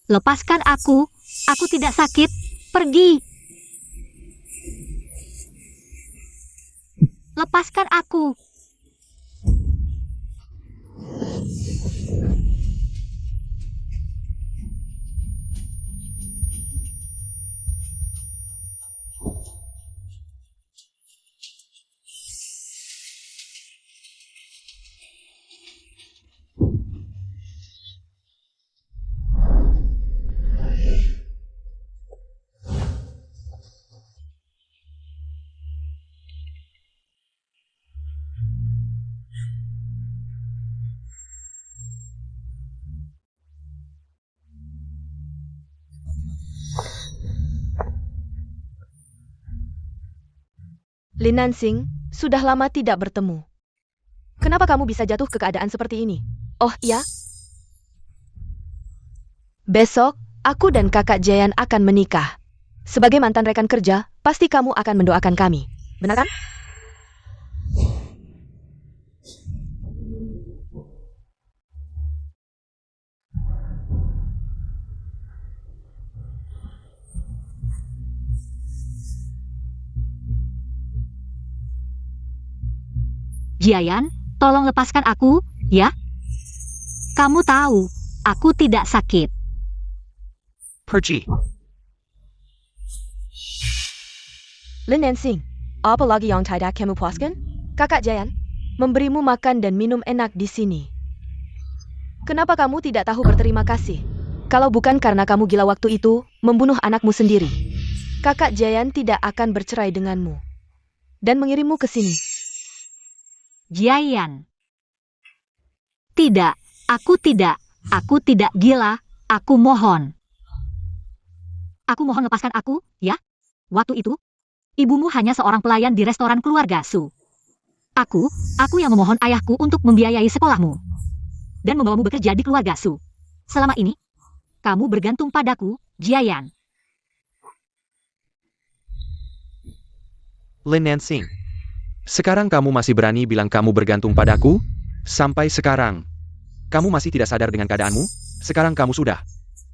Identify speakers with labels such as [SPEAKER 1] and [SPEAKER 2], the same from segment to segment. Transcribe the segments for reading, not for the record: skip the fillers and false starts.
[SPEAKER 1] Lepaskan aku. Aku tidak sakit. Pergi. Lepaskan aku.
[SPEAKER 2] Lin Nansing, sudah lama tidak bertemu. Kenapa kamu bisa jatuh ke keadaan seperti ini? Oh iya? Besok, aku dan kakak Jayan akan menikah. Sebagai mantan rekan kerja, pasti kamu akan mendoakan kami. Benar kan?
[SPEAKER 1] Jiayan, tolong lepaskan aku, ya. Kamu tahu, aku tidak sakit.
[SPEAKER 3] Pergi.
[SPEAKER 2] Lin Nansing, apa lagi yang tidak kamu puaskan? Kakak Jayan, memberimu makan dan minum enak di sini. Kenapa kamu tidak tahu berterima kasih? Kalau bukan karena kamu gila waktu itu, membunuh anakmu sendiri, kakak Jayan tidak akan bercerai denganmu dan mengirimmu ke sini.
[SPEAKER 1] Jiayan. Tidak, aku tidak. Aku tidak gila. Aku mohon. Aku mohon lepaskan aku, ya. Waktu itu, ibumu hanya seorang pelayan di restoran keluarga Su. Aku yang memohon ayahku untuk membiayai sekolahmu. Dan membawamu bekerja di keluarga Su. Selama ini, kamu bergantung padaku, Jiayan.
[SPEAKER 3] Lin Nansing. Sekarang kamu masih berani bilang kamu bergantung padaku? Sampai sekarang, kamu masih tidak sadar dengan keadaanmu? Sekarang kamu sudah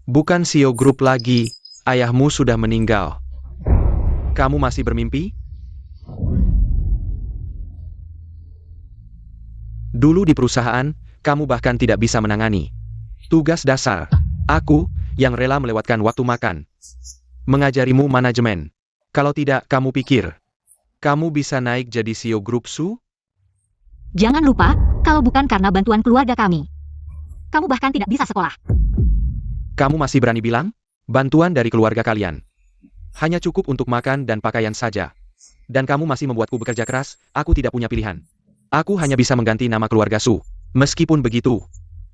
[SPEAKER 3] bukan CEO Group lagi, ayahmu sudah meninggal. Kamu masih bermimpi? Dulu di perusahaan, kamu bahkan tidak bisa menangani tugas dasar. Aku, yang rela melewatkan waktu makan, mengajarimu manajemen. Kalau tidak, kamu pikir kamu bisa naik jadi CEO Grup Su?
[SPEAKER 1] Jangan lupa, kalau bukan karena bantuan keluarga kami, kamu bahkan tidak bisa sekolah.
[SPEAKER 3] Kamu masih berani bilang? Bantuan dari keluarga kalian hanya cukup untuk makan dan pakaian saja. Dan kamu masih membuatku bekerja keras, aku tidak punya pilihan. Aku hanya bisa mengganti nama keluarga Su. Meskipun begitu,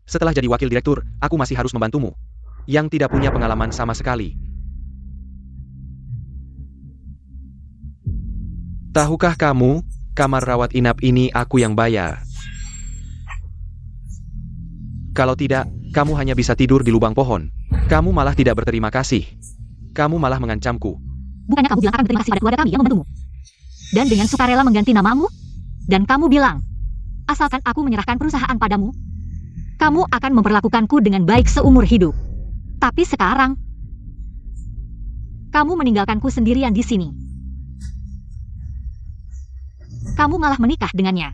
[SPEAKER 3] setelah jadi wakil direktur, aku masih harus membantumu, yang tidak punya pengalaman sama sekali. Tahukah kamu, kamar rawat inap ini aku yang bayar. Kalau tidak, kamu hanya bisa tidur di lubang pohon. Kamu malah tidak berterima kasih. Kamu malah mengancamku.
[SPEAKER 1] Bukannya kamu bilang akan berterima kasih pada keluarga kami yang membantumu? Dan dengan sukarela mengganti namamu? Dan kamu bilang, asalkan aku menyerahkan perusahaan padamu, kamu akan memperlakukanku dengan baik seumur hidup. Tapi sekarang, kamu meninggalkanku sendirian di sini. Kamu malah menikah dengannya.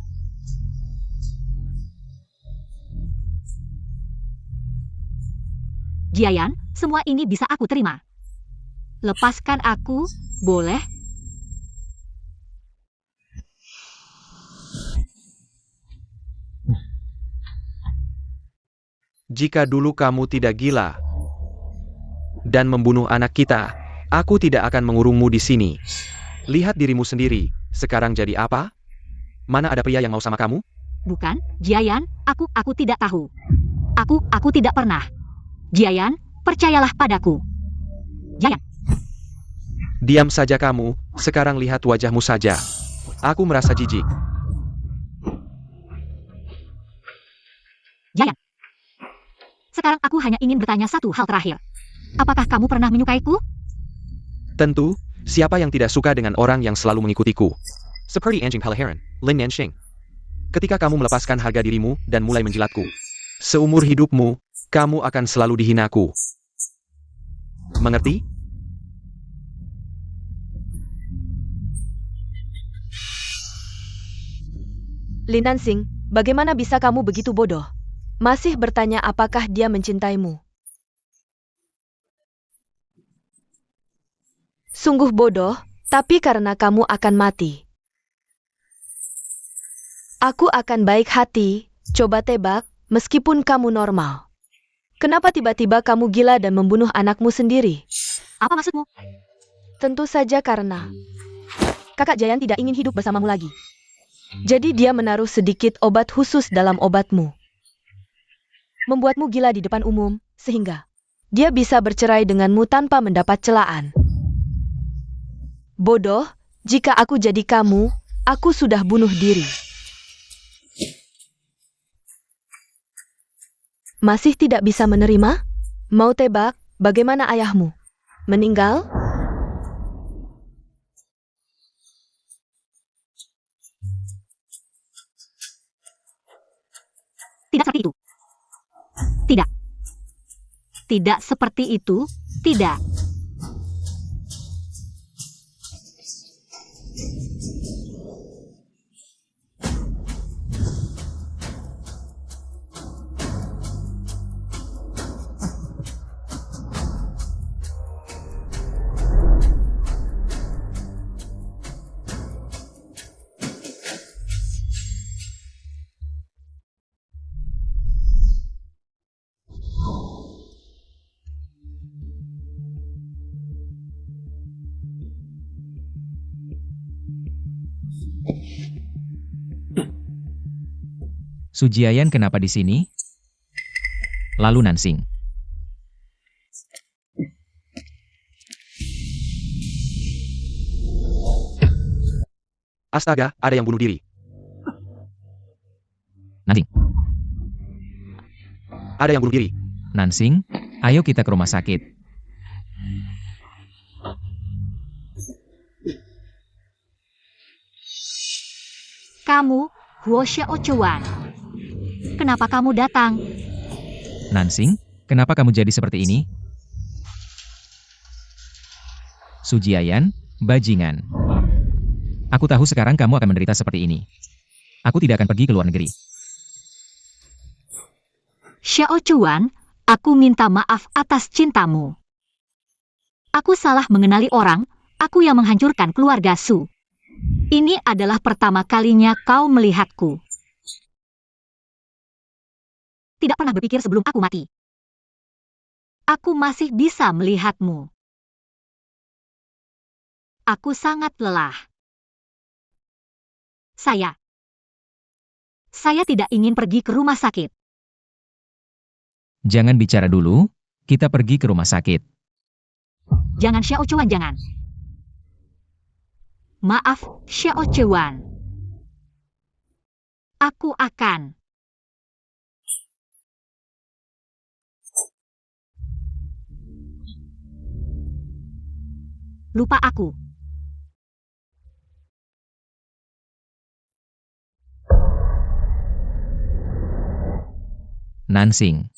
[SPEAKER 1] Jiayan, semua ini bisa aku terima. Lepaskan aku, boleh?
[SPEAKER 3] Jika dulu kamu tidak gila dan membunuh anak kita, aku tidak akan mengurungmu di sini. Lihat dirimu sendiri, sekarang jadi apa? Mana ada pria yang mau sama kamu?
[SPEAKER 1] Bukan, Jiayan, aku tidak tahu. Aku tidak pernah. Jiayan, percayalah padaku. Jiayan.
[SPEAKER 3] Diam saja kamu, sekarang lihat wajahmu saja. Aku merasa jijik.
[SPEAKER 1] Jiayan. Sekarang aku hanya ingin bertanya satu hal terakhir. Apakah kamu pernah menyukaiku?
[SPEAKER 3] Tentu, siapa yang tidak suka dengan orang yang selalu mengikutiku? Seperti anjing peliharaan, Lin Nansing. Ketika kamu melepaskan harga dirimu dan mulai menjilatku, seumur hidupmu, kamu akan selalu dihinaku. Mengerti?
[SPEAKER 2] Li Nansing, bagaimana bisa kamu begitu bodoh? Masih bertanya apakah dia mencintaimu? Sungguh bodoh, tapi karena kamu akan mati. Aku akan baik hati, coba tebak, meskipun kamu normal. Kenapa tiba-tiba kamu gila dan membunuh anakmu sendiri?
[SPEAKER 1] Apa maksudmu?
[SPEAKER 2] Tentu saja karena Kakak Jayan tidak ingin hidup bersamamu lagi. Jadi dia menaruh sedikit obat khusus dalam obatmu. Membuatmu gila di depan umum, sehingga dia bisa bercerai denganmu tanpa mendapat celaan. Bodoh, jika aku jadi kamu, aku sudah bunuh diri. Masih tidak bisa menerima? Mau tebak, bagaimana ayahmu? Meninggal?
[SPEAKER 1] Tidak seperti itu. Tidak. Tidak seperti itu, tidak.
[SPEAKER 4] Su Jiayan kenapa di sini? Lalu Nansing.
[SPEAKER 3] Astaga, ada yang bunuh diri.
[SPEAKER 4] Nansing.
[SPEAKER 3] Ada yang bunuh diri.
[SPEAKER 4] Nansing, ayo kita ke rumah sakit.
[SPEAKER 1] Kamu, Huo Xiaochuan. Kenapa kamu datang?
[SPEAKER 4] Nansing, kenapa kamu jadi seperti ini? Su Jiayan, bajingan. Aku tahu sekarang kamu akan menderita seperti ini. Aku tidak akan pergi ke luar negeri.
[SPEAKER 1] Xiaochuan, aku minta maaf atas cintamu. Aku salah mengenali orang, aku yang menghancurkan keluarga Su. Ini adalah pertama kalinya kau melihatku. Tidak pernah berpikir sebelum aku mati. Aku masih bisa melihatmu. Aku sangat lelah. Saya tidak ingin pergi ke rumah sakit.
[SPEAKER 4] Jangan bicara dulu, kita pergi ke rumah sakit.
[SPEAKER 1] Jangan Xiaochuan, jangan. Maaf, Xiaochuan. Aku akan. Lupa aku.
[SPEAKER 4] Nansing.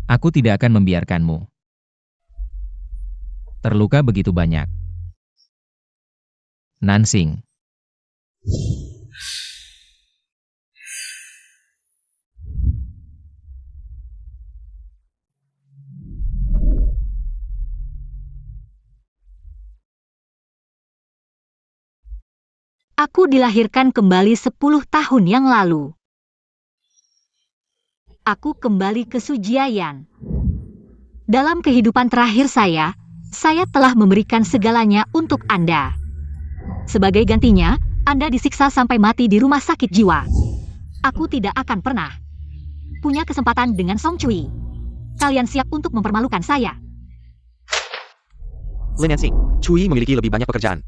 [SPEAKER 4] Aku tidak akan membiarkanmu terluka begitu banyak. Nansing.
[SPEAKER 1] Aku dilahirkan kembali 10 tahun yang lalu. Aku kembali ke Su Jiayan. Dalam kehidupan terakhir saya telah memberikan segalanya untuk Anda. Sebagai gantinya, Anda disiksa sampai mati di rumah sakit jiwa. Aku tidak akan pernah punya kesempatan dengan Song Cui. Kalian siap untuk mempermalukan saya?
[SPEAKER 3] Lin Nansing, Cui memiliki lebih banyak pekerjaan.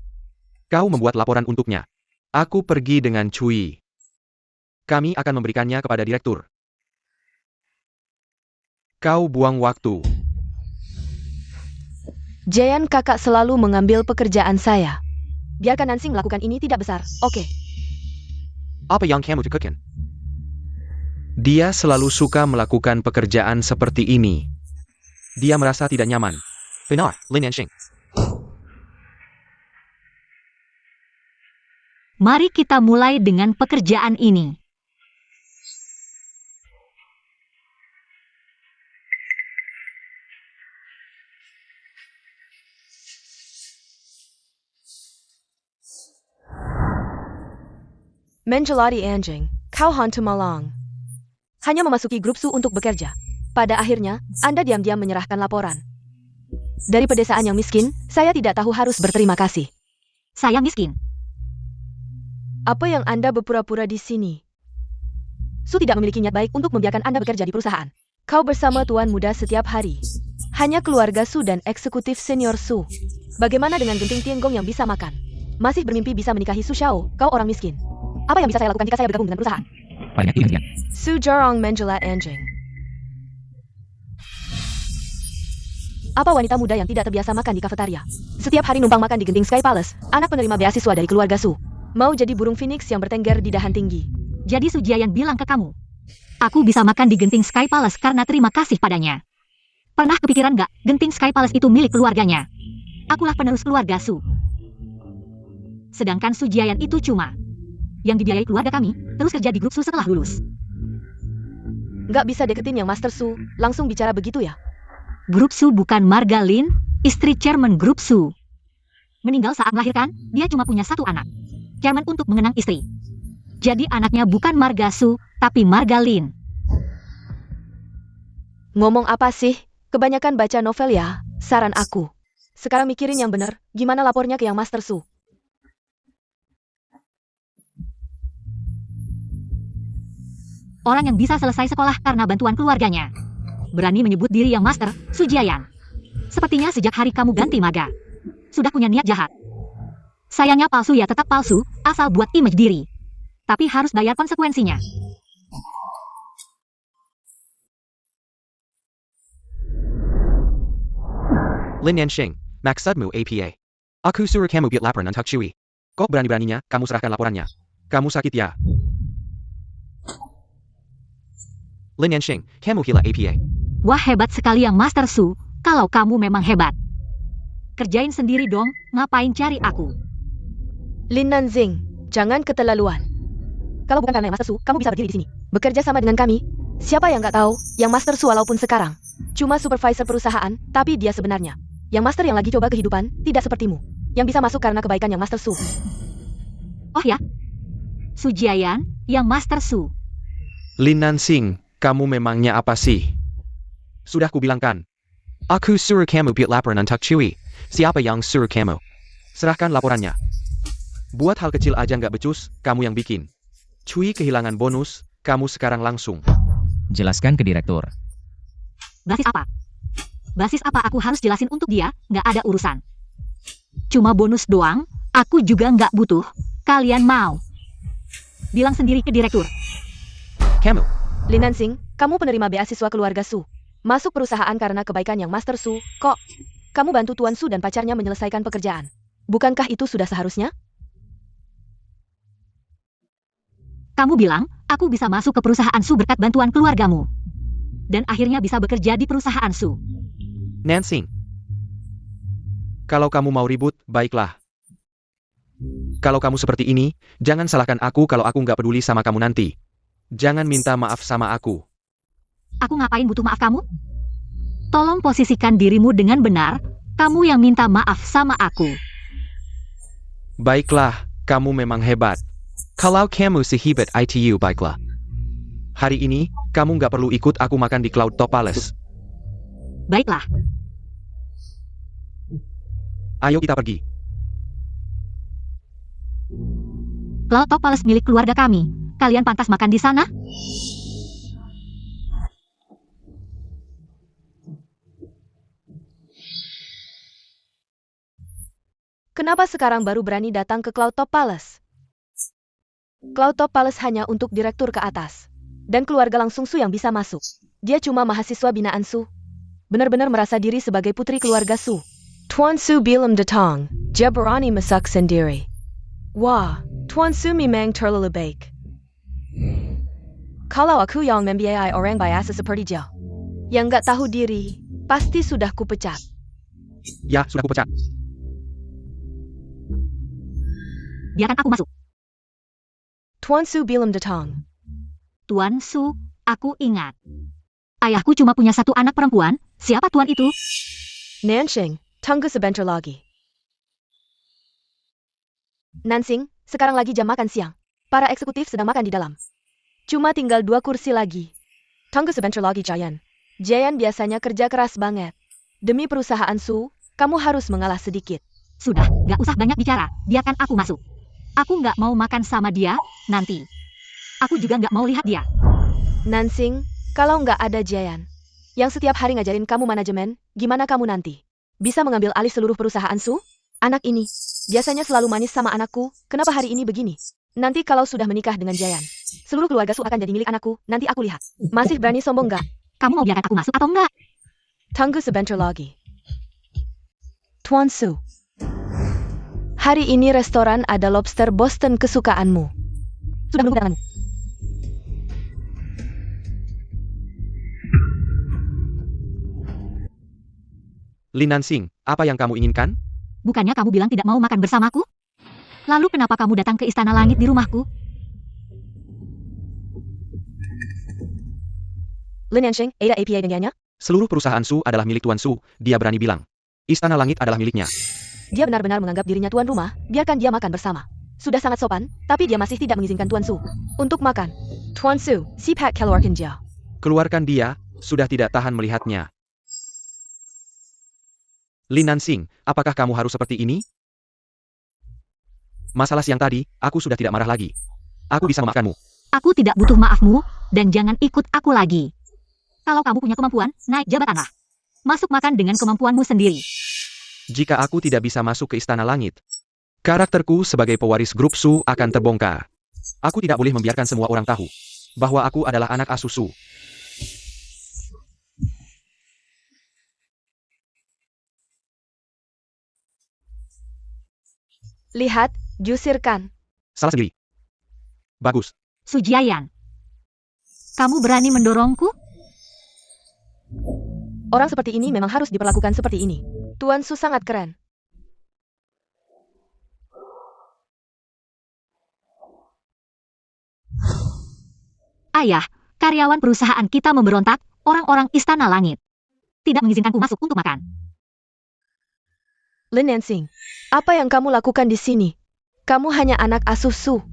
[SPEAKER 3] Kau membuat laporan untuknya. Aku pergi dengan Cui. Kami akan memberikannya kepada direktur. Kau buang waktu.
[SPEAKER 2] Jayan, kakak selalu mengambil pekerjaan saya. Biarkan Nansing melakukan ini tidak besar, oke?
[SPEAKER 3] Apa yang kamu lakukan? Dia selalu suka melakukan pekerjaan seperti ini. Dia merasa tidak nyaman. Benar, Lin Yanxing.
[SPEAKER 1] Mari kita mulai dengan pekerjaan ini.
[SPEAKER 2] Menjelati anjing, kau hantu malang. Hanya memasuki grup Su untuk bekerja. Pada akhirnya, Anda diam-diam menyerahkan laporan. Dari pedesaan yang miskin, saya tidak tahu harus berterima kasih.
[SPEAKER 1] Saya miskin.
[SPEAKER 2] Apa yang Anda berpura-pura di sini? Su tidak memiliki niat baik untuk membiarkan Anda bekerja di perusahaan. Kau bersama tuan muda setiap hari. Hanya keluarga Su dan eksekutif senior Su. Bagaimana dengan Genting Tianggong yang bisa makan? Masih bermimpi bisa menikahi Su Xiao, kau orang miskin. Apa yang bisa saya lakukan jika saya bergabung dengan perusahaan?
[SPEAKER 4] Paling yakin hentian.
[SPEAKER 2] Su jarang menjelat anjing. Apa wanita muda yang tidak terbiasa makan di kafetaria? Setiap hari numpang makan di Genting Sky Palace, anak penerima beasiswa dari keluarga Su. Mau jadi burung phoenix yang bertengger di dahan tinggi.
[SPEAKER 1] Jadi Su Jiayan bilang ke kamu, aku bisa makan di Genting Sky Palace karena terima kasih padanya. Pernah kepikiran gak, Genting Sky Palace itu milik keluarganya? Akulah penerus keluarga Su. Sedangkan Su Jiayan itu cuma yang dibiayai keluarga kami, terus kerja di grup Su setelah lulus.
[SPEAKER 2] Nggak bisa deketin yang Master Su, langsung bicara begitu ya?
[SPEAKER 1] Grup Su bukan Marga Lin, istri chairman grup Su. Meninggal saat melahirkan, dia cuma punya satu anak. Chairman untuk mengenang istri. Jadi anaknya bukan Marga Su, tapi Marga Lin.
[SPEAKER 2] Ngomong apa sih? Kebanyakan baca novel ya, saran aku. Sekarang mikirin yang bener, gimana lapornya ke yang Master Su?
[SPEAKER 1] Orang yang bisa selesai sekolah karena bantuan keluarganya. Berani menyebut diri yang master, Su Jiayan. Sepertinya sejak hari kamu ganti marga, sudah punya niat jahat. Sayangnya palsu ya tetap palsu, asal buat image diri. Tapi harus bayar konsekuensinya.
[SPEAKER 3] Lin Yanxing, maksudmu APA. Aku suruh kamu buat laporan untuk Cui. Kok berani-beraninya kamu serahkan laporannya? Kamu sakit ya? Lin Yanxing, kamu gila APA.
[SPEAKER 1] Wah hebat sekali yang Master Su, kalau kamu memang hebat. Kerjain sendiri dong, ngapain cari aku?
[SPEAKER 2] Lin Nanzing, jangan keterlaluan. Kalau bukan karena yang Master Su, kamu bisa berdiri di sini. Bekerja sama dengan kami. Siapa yang nggak tahu, yang Master Su walaupun sekarang cuma supervisor perusahaan, tapi dia sebenarnya yang Master yang lagi coba kehidupan, tidak sepertimu. Yang bisa masuk karena kebaikan yang Master Su.
[SPEAKER 1] Oh ya? Su Jiayan, yang Master Su.
[SPEAKER 3] Lin Nanxing, kamu memangnya apa sih? Sudah kubilangkan. Aku suruh kamu buat laporan untuk Cui. Siapa yang suruh kamu? Serahkan laporannya. Buat hal kecil aja nggak becus, kamu yang bikin. Cui kehilangan bonus, kamu sekarang langsung.
[SPEAKER 4] Jelaskan ke direktur.
[SPEAKER 1] Basis apa? Basis apa aku harus jelasin untuk dia, nggak ada urusan. Cuma bonus doang, aku juga nggak butuh. Kalian mau? Bilang sendiri ke direktur.
[SPEAKER 3] Kamu.
[SPEAKER 2] Lin Nanzing, kamu penerima beasiswa keluarga Su. Masuk perusahaan karena kebaikan yang Master Su, kok kamu bantu Tuan Su dan pacarnya menyelesaikan pekerjaan. Bukankah itu sudah seharusnya?
[SPEAKER 1] Kamu bilang, aku bisa masuk ke perusahaan Su berkat bantuan keluargamu. Dan akhirnya bisa bekerja di perusahaan Su.
[SPEAKER 3] Nanxing. Kalau kamu mau ribut, baiklah. Kalau kamu seperti ini, jangan salahkan aku kalau aku nggak peduli sama kamu nanti. Jangan minta maaf sama aku.
[SPEAKER 1] Aku ngapain butuh maaf kamu? Tolong posisikan dirimu dengan benar, kamu yang minta maaf sama aku.
[SPEAKER 3] Baiklah, kamu memang hebat. Kalau kamu sehebat itu, baiklah. Hari ini, kamu nggak perlu ikut aku makan di Cloud Top Palace.
[SPEAKER 1] Baiklah.
[SPEAKER 3] Ayo kita pergi.
[SPEAKER 1] Cloud Top Palace milik keluarga kami. Kalian pantas makan di sana?
[SPEAKER 2] Kenapa sekarang baru berani datang ke Cloud Top Palace? Cloud Top Palace hanya untuk direktur ke atas. Dan keluarga langsung Su yang bisa masuk. Dia cuma mahasiswa binaan Su. Benar-benar merasa diri sebagai putri keluarga Su. Tuan Su belum datang. Dia berani masak sendiri. Wah, Tuan Su memang terlalu baik. Kalau aku yang membiayai orang biasa seperti dia, yang nggak tahu diri, pasti sudah kupecat.
[SPEAKER 3] Ya, sudah kupecat.
[SPEAKER 1] Biarkan aku masuk.
[SPEAKER 2] Tuan Su belum datang.
[SPEAKER 1] Tuan Su, aku ingat. Ayahku cuma punya satu anak perempuan. Siapa tuan itu?
[SPEAKER 2] Nansing, tunggu sebentar lagi. Nansing, sekarang lagi jam makan siang. Para eksekutif sedang makan di dalam. Cuma tinggal 2 kursi lagi. Tunggu sebentar lagi, Jayan. Jayan biasanya kerja keras banget. Demi perusahaan Su, kamu harus mengalah sedikit.
[SPEAKER 1] Sudah, gak usah banyak bicara. Biarkan aku masuk. Aku gak mau makan sama dia, nanti. Aku juga gak mau lihat dia.
[SPEAKER 2] Nansing, kalau nggak ada Jayan, yang setiap hari ngajarin kamu manajemen, gimana kamu nanti? Bisa mengambil alih seluruh perusahaan Su? Anak ini, biasanya selalu manis sama anakku, kenapa hari ini begini? Nanti kalau sudah menikah dengan Jayan, seluruh keluarga Su akan jadi milik anakku, nanti aku lihat. Masih berani sombong nggak?
[SPEAKER 1] Kamu mau biarkan aku masuk atau enggak?
[SPEAKER 2] Tunggu sebentar lagi. Tuan Su, hari ini restoran ada lobster Boston kesukaanmu.
[SPEAKER 1] Sudah menunggu kedatanganmu.
[SPEAKER 3] Lin Nansing, apa yang kamu inginkan?
[SPEAKER 1] Bukannya kamu bilang tidak mau makan bersamaku? Lalu kenapa kamu datang ke Istana Langit di rumahku?
[SPEAKER 2] Lin Yanxing, ada APA dengannya?
[SPEAKER 3] Seluruh perusahaan Su adalah milik Tuan Su, dia berani bilang. Istana Langit adalah miliknya.
[SPEAKER 2] Dia benar-benar menganggap dirinya tuan rumah, biarkan dia makan bersama. Sudah sangat sopan, tapi dia masih tidak mengizinkan Tuan Su untuk makan. Tuan Su, sipat keluarkan dia.
[SPEAKER 3] Keluarkan dia, sudah tidak tahan melihatnya. Lin Nansing, apakah kamu harus seperti ini? Masalah siang tadi, aku sudah tidak marah lagi. Aku bisa memaafkanmu.
[SPEAKER 1] Aku tidak butuh maafmu, dan jangan ikut aku lagi. Kalau kamu punya kemampuan, naik jabatanlah. Masuk makan dengan kemampuanmu sendiri.
[SPEAKER 3] Jika aku tidak bisa masuk ke Istana Langit, karakterku sebagai pewaris grup Su akan terbongkar. Aku tidak boleh membiarkan semua orang tahu bahwa aku adalah anak asuh Su.
[SPEAKER 2] Lihat, jusirkan.
[SPEAKER 3] Salah sendiri. Bagus.
[SPEAKER 1] Sujiayan. Kamu berani mendorongku?
[SPEAKER 2] Orang seperti ini memang harus diperlakukan seperti ini. Tuan Su sangat keren.
[SPEAKER 1] Ayah, karyawan perusahaan kita memberontak, orang-orang Istana Langit. Tidak mengizinkanku masuk untuk makan.
[SPEAKER 2] Lin Nansing, apa yang kamu lakukan di sini? Kamu hanya anak asuh Su.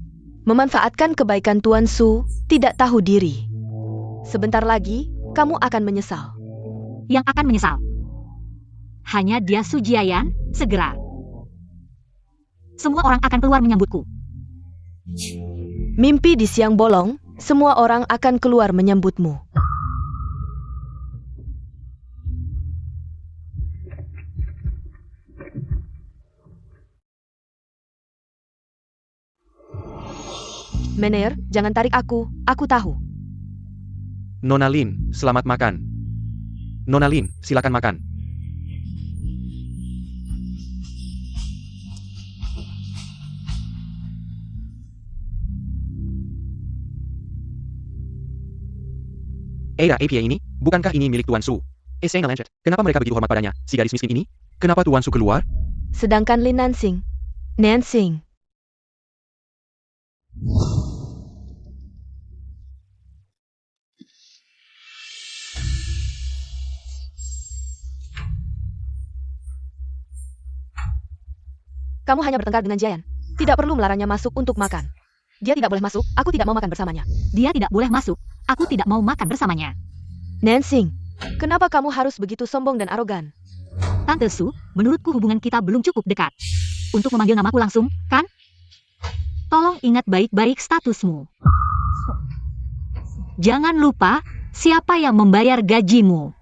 [SPEAKER 2] Memanfaatkan kebaikan Tuan Su, tidak tahu diri. Sebentar lagi, kamu akan menyesal.
[SPEAKER 1] Yang akan menyesal. Hanya dia Sujiayan, segera. Semua orang akan keluar menyambutku.
[SPEAKER 2] Mimpi di siang bolong, semua orang akan keluar menyambutmu. Mener, jangan tarik aku tahu.
[SPEAKER 3] Nona Lin, selamat makan. Nona Lin, silakan makan. APA ini, bukankah ini milik Tuan Su? Saya Lancet, kenapa mereka begitu hormat padanya, si gadis miskin ini? Kenapa Tuan Su keluar?
[SPEAKER 2] Sedangkan Lin Nansing. Nansing. Kamu hanya bertengkar dengan Jayan. Tidak perlu melarangnya masuk untuk makan. Dia tidak boleh masuk, aku tidak mau makan bersamanya.
[SPEAKER 1] Dia tidak boleh masuk, aku tidak mau makan bersamanya.
[SPEAKER 2] Nansing, kenapa kamu harus begitu sombong dan arogan?
[SPEAKER 1] Tante Su, menurutku hubungan kita belum cukup dekat. Untuk memanggil namaku langsung, kan? Tolong ingat baik-baik statusmu. Jangan lupa, siapa yang membayar gajimu.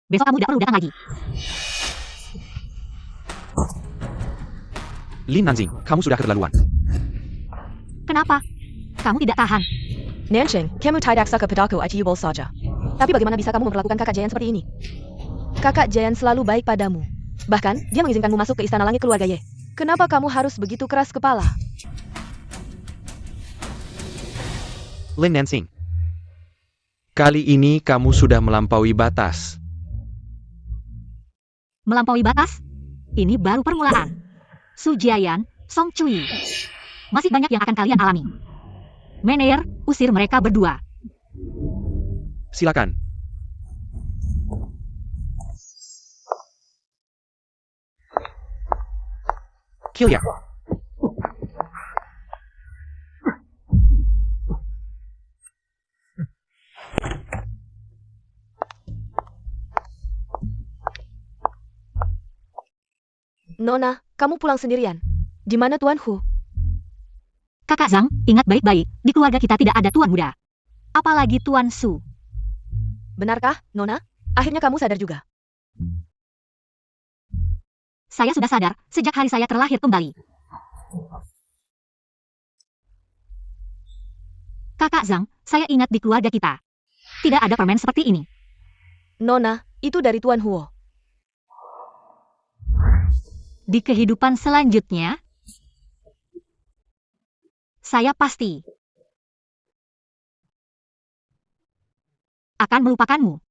[SPEAKER 1] Besok kamu tidak perlu datang lagi.
[SPEAKER 3] Lin Nansing, kamu sudah keterlaluan.
[SPEAKER 1] Kenapa? Kamu tidak tahan.
[SPEAKER 2] Nansing, kamu tidak suka padaku itu saja. Tapi bagaimana bisa kamu memperlakukan kakak Jayan seperti ini? Kakak Jayan selalu baik padamu. Bahkan, dia mengizinkanmu masuk ke Istana Langit keluarga Ye. Kenapa kamu harus begitu keras kepala?
[SPEAKER 3] Lin Nansing. Kali ini kamu sudah melampaui batas.
[SPEAKER 1] Melampaui batas? Ini baru permulaan. Su Jiayan, Song Cui. Masih banyak yang akan kalian alami. Meneer, usir mereka berdua.
[SPEAKER 3] Silakan. Kill ya.
[SPEAKER 2] Nona, kamu pulang sendirian. Di mana Tuan Hu?
[SPEAKER 1] Kakak Zhang, ingat baik-baik, di keluarga kita tidak ada tuan muda. Apalagi Tuan Su.
[SPEAKER 2] Benarkah, Nona? Akhirnya kamu sadar juga.
[SPEAKER 1] Saya sudah sadar, sejak hari saya terlahir kembali. Kakak Zhang, saya ingat di keluarga kita. Tidak ada permen seperti ini.
[SPEAKER 2] Nona, itu dari Tuan Huo.
[SPEAKER 1] Di kehidupan selanjutnya, saya pasti akan melupakanmu.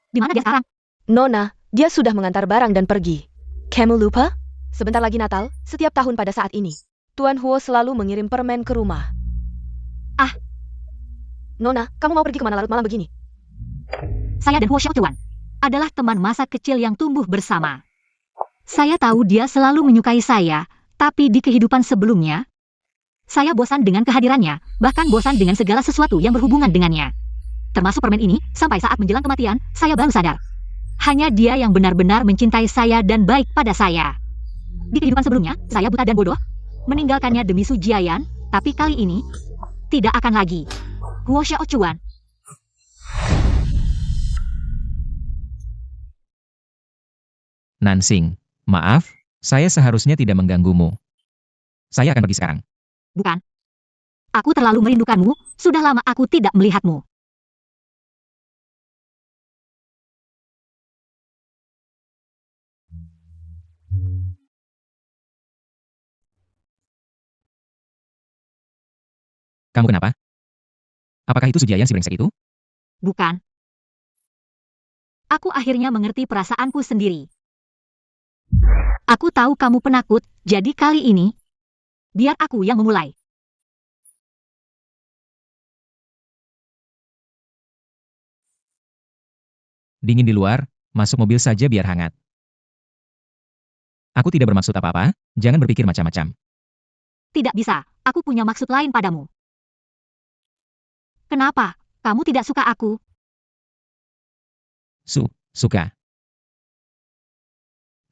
[SPEAKER 1] Di mana dia sekarang?
[SPEAKER 2] Nona, dia sudah mengantar barang dan pergi. Kamu lupa? Sebentar lagi Natal, setiap tahun pada saat ini. Tuan Huo selalu mengirim permen ke rumah.
[SPEAKER 1] Ah.
[SPEAKER 2] Nona, kamu mau pergi kemana larut malam begini?
[SPEAKER 1] Saya dan Huo Xiaochuan adalah teman masa kecil yang tumbuh bersama. Saya tahu dia selalu menyukai saya, tapi di kehidupan sebelumnya, saya bosan dengan kehadirannya, bahkan bosan dengan segala sesuatu yang berhubungan dengannya. Termasuk permen ini, sampai saat menjelang kematian, saya baru sadar. Hanya dia yang benar-benar mencintai saya dan baik pada saya. Di kehidupan sebelumnya, saya buta dan bodoh, meninggalkannya demi Su Jiayan, tapi kali ini, tidak akan lagi. Huo Xiaochuan.
[SPEAKER 4] Nansing, maaf, saya seharusnya tidak mengganggumu. Saya akan pergi sekarang.
[SPEAKER 1] Bukan. Aku terlalu merindukanmu, sudah lama aku tidak melihatmu.
[SPEAKER 4] Kamu kenapa? Apakah itu Sujiayan si brengsek itu?
[SPEAKER 1] Bukan. Aku akhirnya mengerti perasaanku sendiri. Aku tahu kamu penakut, jadi kali ini, biar aku yang memulai.
[SPEAKER 4] Dingin di luar, masuk mobil saja biar hangat. Aku tidak bermaksud apa-apa, jangan berpikir macam-macam.
[SPEAKER 1] Tidak bisa, aku punya maksud lain padamu. Kenapa? Kamu tidak suka aku?
[SPEAKER 4] Suka.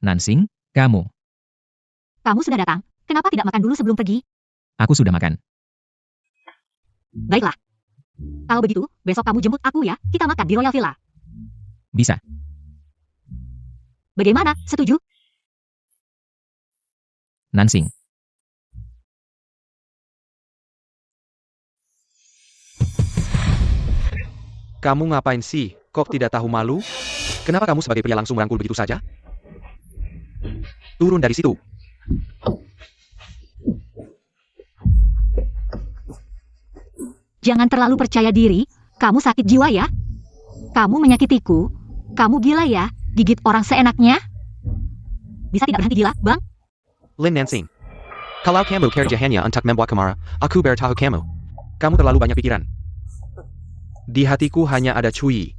[SPEAKER 4] Nansing, kamu.
[SPEAKER 1] Kamu sudah datang, kenapa tidak makan dulu sebelum pergi?
[SPEAKER 4] Aku sudah makan.
[SPEAKER 1] Baiklah. Kalau begitu, besok kamu jemput aku ya, kita makan di Royal Villa.
[SPEAKER 4] Bisa.
[SPEAKER 1] Bagaimana, setuju?
[SPEAKER 4] Nansing.
[SPEAKER 3] Kamu ngapain sih? Kok tidak tahu malu? Kenapa kamu sebagai pria langsung merangkul begitu saja? Turun dari situ.
[SPEAKER 1] Jangan terlalu percaya diri, kamu sakit jiwa ya? Kamu menyakitiku, kamu gila ya, gigit orang seenaknya? Bisa tidak berhenti gila, Bang?
[SPEAKER 3] Lin Nansing. Kalau kamu kerja hanya untuk membuat Kamara, aku bertahu kamu. Kamu terlalu banyak pikiran. Di hatiku hanya ada Cui.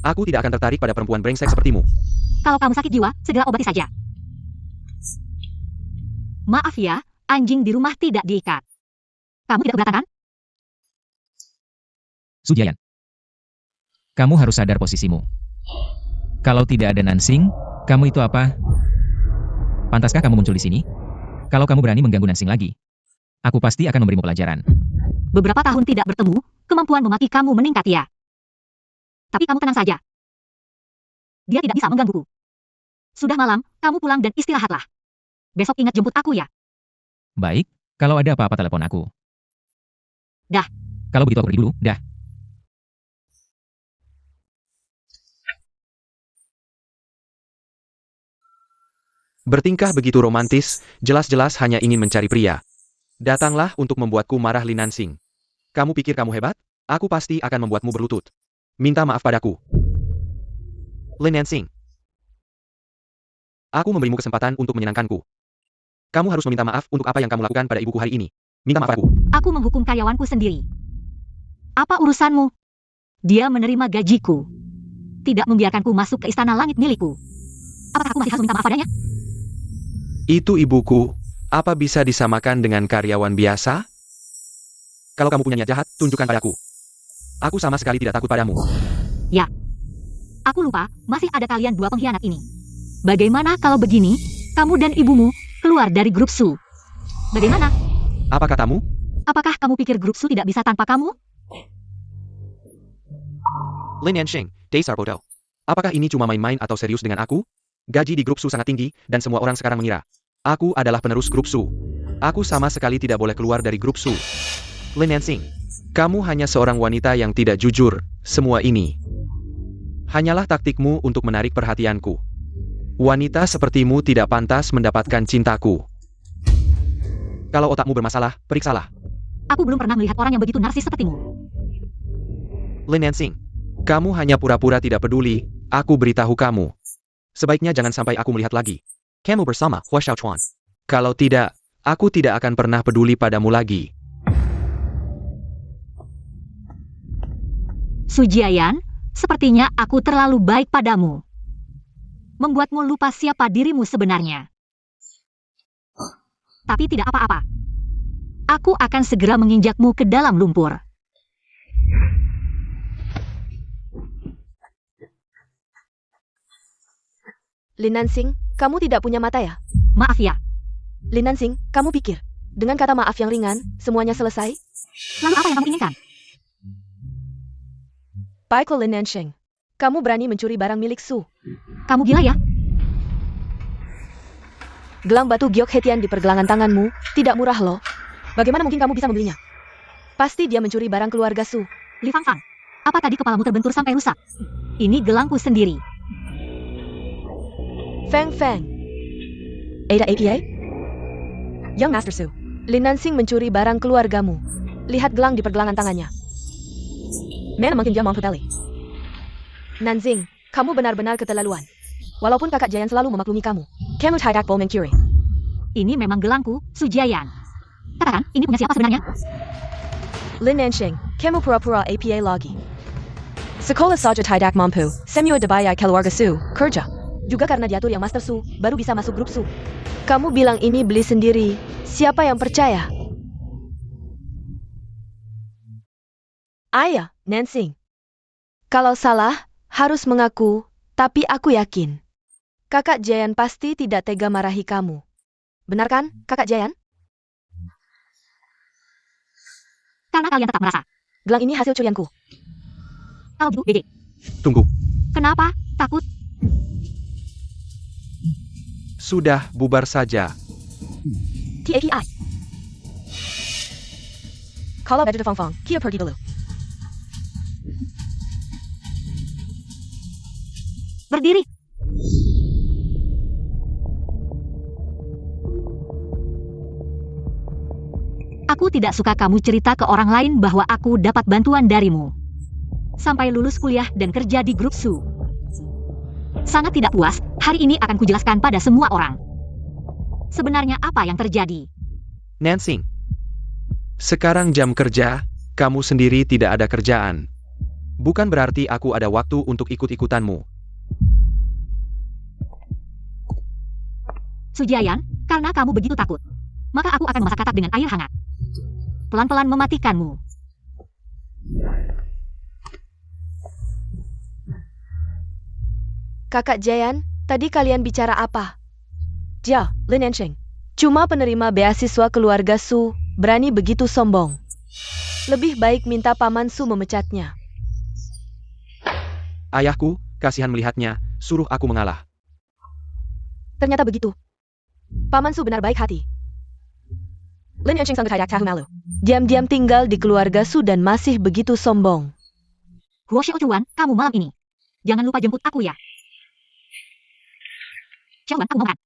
[SPEAKER 3] Aku tidak akan tertarik pada perempuan brengsek sepertimu.
[SPEAKER 1] Kalau kamu sakit jiwa, segera obati saja. Maaf ya, anjing di rumah tidak diikat. Kamu tidak keberatan kan?
[SPEAKER 4] Sujiayan. Kamu harus sadar posisimu. Kalau tidak ada Nansing, kamu itu apa? Pantaskah kamu muncul di sini? Kalau kamu berani mengganggu Nansing lagi, aku pasti akan memberimu pelajaran.
[SPEAKER 1] Beberapa tahun tidak bertemu, kemampuan memaki kamu meningkat ya. Tapi kamu tenang saja. Dia tidak bisa menggangguku. Sudah malam, kamu pulang dan istirahatlah. Besok ingat jemput aku ya.
[SPEAKER 4] Baik, kalau ada apa-apa telepon aku.
[SPEAKER 1] Dah.
[SPEAKER 4] Kalau begitu aku pergi dulu, dah.
[SPEAKER 3] Bertingkah begitu romantis, jelas-jelas hanya ingin mencari pria. Datanglah untuk membuatku marah Lin Nansing. Kamu pikir kamu hebat? Aku pasti akan membuatmu berlutut. Minta maaf padaku. Lin Nansing. Aku memberimu kesempatan untuk menyenangkanku. Kamu harus meminta maaf untuk apa yang kamu lakukan pada ibuku hari ini. Minta maaf padaku.
[SPEAKER 1] Aku menghukum karyawanku sendiri. Apa urusanmu? Dia menerima gajiku. Tidak membiarkanku masuk ke istana langit milikku. Apakah aku masih harus minta maaf padanya?
[SPEAKER 3] Itu ibuku. Apa bisa disamakan dengan karyawan biasa? Kalau kamu punya niat jahat, tunjukkan padaku. Aku sama sekali tidak takut padamu.
[SPEAKER 1] Ya. Aku lupa, masih ada kalian dua pengkhianat ini. Bagaimana kalau begini, kamu dan ibumu keluar dari grup Su? Bagaimana?
[SPEAKER 3] Apa katamu?
[SPEAKER 1] Apakah kamu pikir grup Su tidak bisa tanpa kamu?
[SPEAKER 3] Lin Yansheng, dasar bodoh. Apakah ini cuma main-main atau serius dengan aku? Gaji di grup Su sangat tinggi, dan semua orang sekarang mengira aku adalah penerus grup Su. Aku sama sekali tidak boleh keluar dari grup Su. Lin Nansing, kamu hanya seorang wanita yang tidak jujur. Semua ini hanyalah taktikmu untuk menarik perhatianku. Wanita sepertimu tidak pantas mendapatkan cintaku. Kalau otakmu bermasalah, periksalah.
[SPEAKER 1] Aku belum pernah melihat orang yang begitu narsis sepertimu.
[SPEAKER 3] Lin Nansing, kamu hanya pura-pura tidak peduli. Aku beritahu kamu. Sebaiknya jangan sampai aku melihat lagi. Kamu bersama Hua Xiaochuan. Kalau tidak, aku tidak akan pernah peduli padamu lagi.
[SPEAKER 1] Su Jiayan, sepertinya aku terlalu baik padamu. Membuatmu lupa siapa dirimu sebenarnya. Tapi tidak apa-apa. Aku akan segera menginjakmu ke dalam lumpur.
[SPEAKER 2] Lin Nansing, kamu tidak punya mata ya?
[SPEAKER 1] Maaf ya.
[SPEAKER 2] Lin Nansing, kamu pikir, dengan kata maaf yang ringan, semuanya selesai?
[SPEAKER 1] Lalu apa yang kamu inginkan?
[SPEAKER 2] Baiklah Lin Nansing, kamu berani mencuri barang milik Su.
[SPEAKER 1] Kamu gila ya?
[SPEAKER 2] Gelang batu Giok Hetian di pergelangan tanganmu, tidak murah loh. Bagaimana mungkin kamu bisa membelinya? Pasti dia mencuri barang keluarga Su.
[SPEAKER 1] Li Fangfang, apa tadi kepalamu terbentur sampai rusak? Ini gelangku sendiri.
[SPEAKER 2] Feng Feng. Ada APA? Young Master Su. Lin Nansing mencuri barang keluargamu. Lihat gelang di pergelangan tangannya. Mana mungkin dia mampu tali? Nanzing, kamu benar-benar keterlaluan. Walaupun kakak Jayan selalu memaklumi kamu. Kamu tidak boleh mencuri.
[SPEAKER 1] Ini memang gelangku, Su Jiayan. Katakan, ini punya siapa sebenarnya?
[SPEAKER 2] Lin Nansing, kamu pura-pura APA lagi. Sekolah saja tidak mampu, semua dibayar keluarga Su, kerja. Juga karena diatur yang Master Su, baru bisa masuk grup Su. Kamu bilang ini beli sendiri, siapa yang percaya? Ayah, Nansing. Kalau salah, harus mengaku, tapi aku yakin. Kakak Jayan pasti tidak tega marahi kamu. Benar kan, Kakak Jayan?
[SPEAKER 1] Karena kalian tetap merasa.
[SPEAKER 2] Gelang ini hasil curianku.
[SPEAKER 1] Kalau gitu, Dede.
[SPEAKER 3] Tunggu.
[SPEAKER 1] Kenapa? Takut?
[SPEAKER 3] Sudah, bubar saja.
[SPEAKER 2] TAPI. Kalau baju Fang Fang, Kia pergi dulu.
[SPEAKER 1] Berdiri. Aku tidak suka kamu cerita ke orang lain bahwa aku dapat bantuan darimu. Sampai lulus kuliah dan kerja di grup Su. Sangat tidak puas, hari ini akan kujelaskan pada semua orang. Sebenarnya apa yang terjadi?
[SPEAKER 3] Nansing. Sekarang jam kerja, kamu sendiri tidak ada kerjaan. Bukan berarti aku ada waktu untuk ikut-ikutanmu.
[SPEAKER 1] Su Jiayan, karena kamu begitu takut, maka aku akan memasak katak dengan air hangat. Pelan-pelan mematikanmu.
[SPEAKER 2] Kakak Jayan, tadi kalian bicara apa? Ja, Lin Nansing. Cuma penerima beasiswa keluarga Su, berani begitu sombong. Lebih baik minta paman Su memecatnya.
[SPEAKER 3] Ayahku, kasihan melihatnya, suruh aku mengalah.
[SPEAKER 2] Ternyata begitu. Paman Su benar baik hati. Lin Nansing sangat tidak tahu malu. Diam-diam tinggal di keluarga Su dan masih begitu sombong.
[SPEAKER 1] Hua Xiaochuan, kamu malam ini. Jangan lupa jemput aku ya. Xiaochuan, aku mau makan.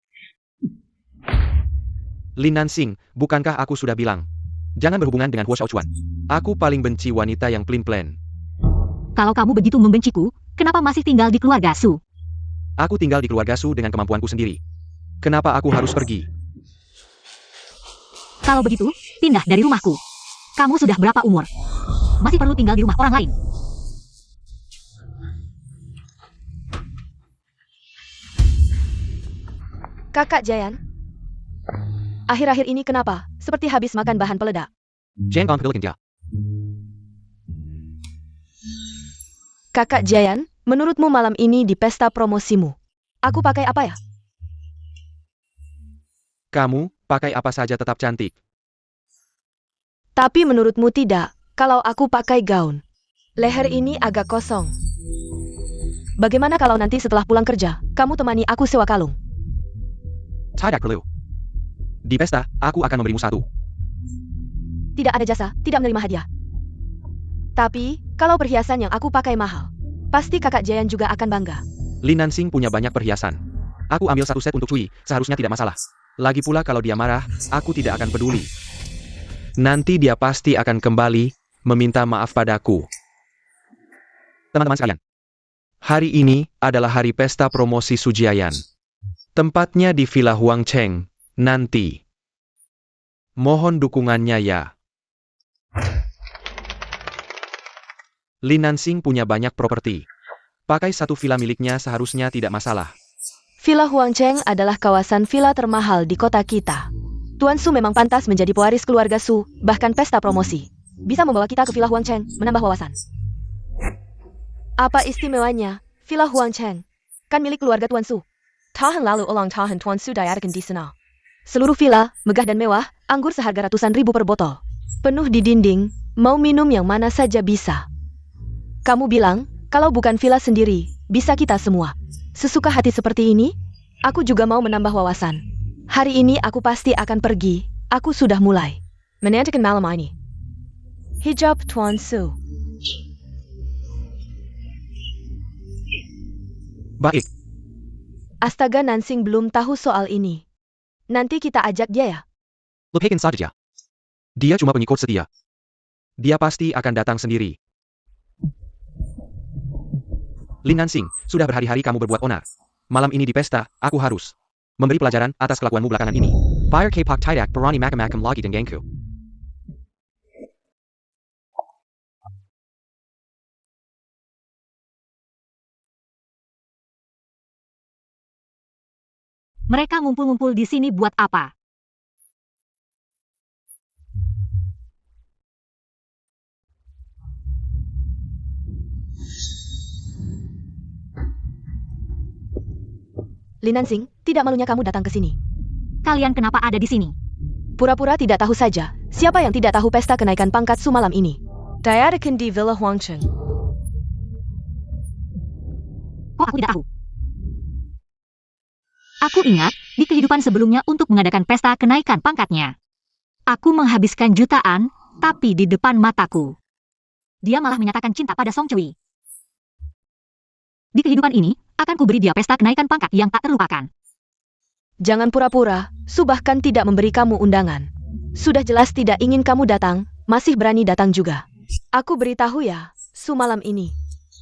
[SPEAKER 3] Lin Nansing, bukankah aku sudah bilang? Jangan berhubungan dengan Huo Shaochuan. Aku paling benci wanita yang pelin-pelan.
[SPEAKER 1] Kalau kamu begitu membenciku, kenapa masih tinggal di keluarga Su?
[SPEAKER 3] Aku tinggal di keluarga Su dengan kemampuanku sendiri. Kenapa aku harus pergi?
[SPEAKER 1] Kalau begitu, pindah dari rumahku. Kamu sudah berapa umur? Masih perlu tinggal di rumah orang lain.
[SPEAKER 2] Kakak Jayan, akhir-akhir ini kenapa? Seperti habis makan bahan peledak.
[SPEAKER 3] Jangan kau pilih dia.
[SPEAKER 2] Kakak Jayan, menurutmu malam ini di pesta promosimu, aku pakai apa ya?
[SPEAKER 3] Kamu, pakai apa saja tetap cantik.
[SPEAKER 2] Tapi menurutmu tidak, kalau aku pakai gaun. Leher ini agak kosong. Bagaimana kalau nanti setelah pulang kerja, kamu temani aku sewa kalung?
[SPEAKER 3] Tidak perlu. Di pesta, aku akan memberimu satu.
[SPEAKER 2] Tidak ada jasa, tidak menerima hadiah. Tapi, kalau perhiasan yang aku pakai mahal, pasti kakak Jayan juga akan bangga.
[SPEAKER 3] Lin Nansing punya banyak perhiasan. Aku ambil satu set untuk Cui, seharusnya tidak masalah. Lagi pula kalau dia marah, aku tidak akan peduli. Nanti dia pasti akan kembali, meminta maaf padaku. Teman-teman sekalian, hari ini adalah hari pesta promosi Sujiayan. Tempatnya di Villa Huang Cheng, nanti. Mohon dukungannya ya. Lin Nansing punya banyak properti. Pakai satu villa miliknya seharusnya tidak masalah.
[SPEAKER 2] Villa Huang Cheng adalah kawasan villa termahal di kota kita. Tuan Su memang pantas menjadi pewaris keluarga Su, bahkan pesta promosi. Bisa membawa kita ke Villa Huang Cheng, menambah wawasan. Apa istimewanya, Villa Huang Cheng? Kan milik keluarga Tuan Su. Tahun lalu ulang tahun Tuan Su diadakan di sana. Seluruh villa, megah dan mewah, anggur seharga ratusan ribu per botol. Penuh di dinding, mau minum yang mana saja bisa. Kamu bilang, kalau bukan villa sendiri, bisa kita semua. Sesuka hati seperti ini, aku juga mau menambah wawasan. Hari ini aku pasti akan pergi, aku sudah mulai. Menantikan malam ini. Hijab Tuan Su.
[SPEAKER 3] Baik,
[SPEAKER 2] Astaga, Nansing belum tahu soal ini. Nanti kita ajak dia ya.
[SPEAKER 3] lepaskan saja. Dia cuma pengikut setia. Dia pasti akan datang sendiri. Lin Nansing, sudah berhari-hari kamu berbuat onar. Malam ini di pesta, aku harus memberi pelajaran atas kelakuanmu belakangan ini. Fire K-pop tidak berani macam-macam lagi denganku.
[SPEAKER 1] Mereka ngumpul-ngumpul di sini buat apa?
[SPEAKER 2] Lin Nansing, tidak malunya kamu datang ke sini.
[SPEAKER 1] Kalian kenapa ada di sini?
[SPEAKER 2] Pura-pura tidak tahu saja. Siapa yang tidak tahu pesta kenaikan pangkat Su malam ini? Diadakan di Villa Huang Cheng.
[SPEAKER 1] Kok aku tidak tahu? Aku ingat, di kehidupan sebelumnya untuk mengadakan pesta kenaikan pangkatnya. Aku menghabiskan jutaan, tapi di depan mataku. Dia malah menyatakan cinta pada Song Cui. Di kehidupan ini, akan kuberi dia pesta kenaikan pangkat yang tak terlupakan.
[SPEAKER 2] Jangan pura-pura, Su bahkan tidak memberi kamu undangan. Sudah jelas tidak ingin kamu datang, masih berani datang juga. Aku beritahu ya, Su malam ini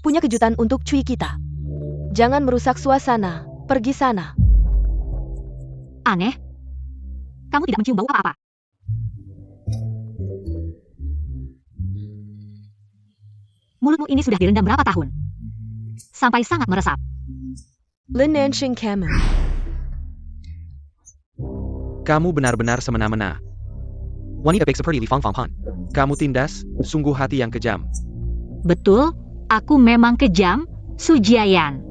[SPEAKER 2] punya kejutan untuk Cui kita. Jangan merusak suasana, pergi sana.
[SPEAKER 1] Aneh. Kamu tidak mencium bau apa-apa. Mulutmu ini sudah direndam berapa tahun? Sampai sangat meresap.
[SPEAKER 2] Lin Nansing kamu.
[SPEAKER 3] Kamu benar-benar semena-mena. Wanita baik seperti Li Fang Fang Han. Kamu tindas, sungguh hati yang kejam.
[SPEAKER 1] Betul, aku memang kejam, Sujiayan.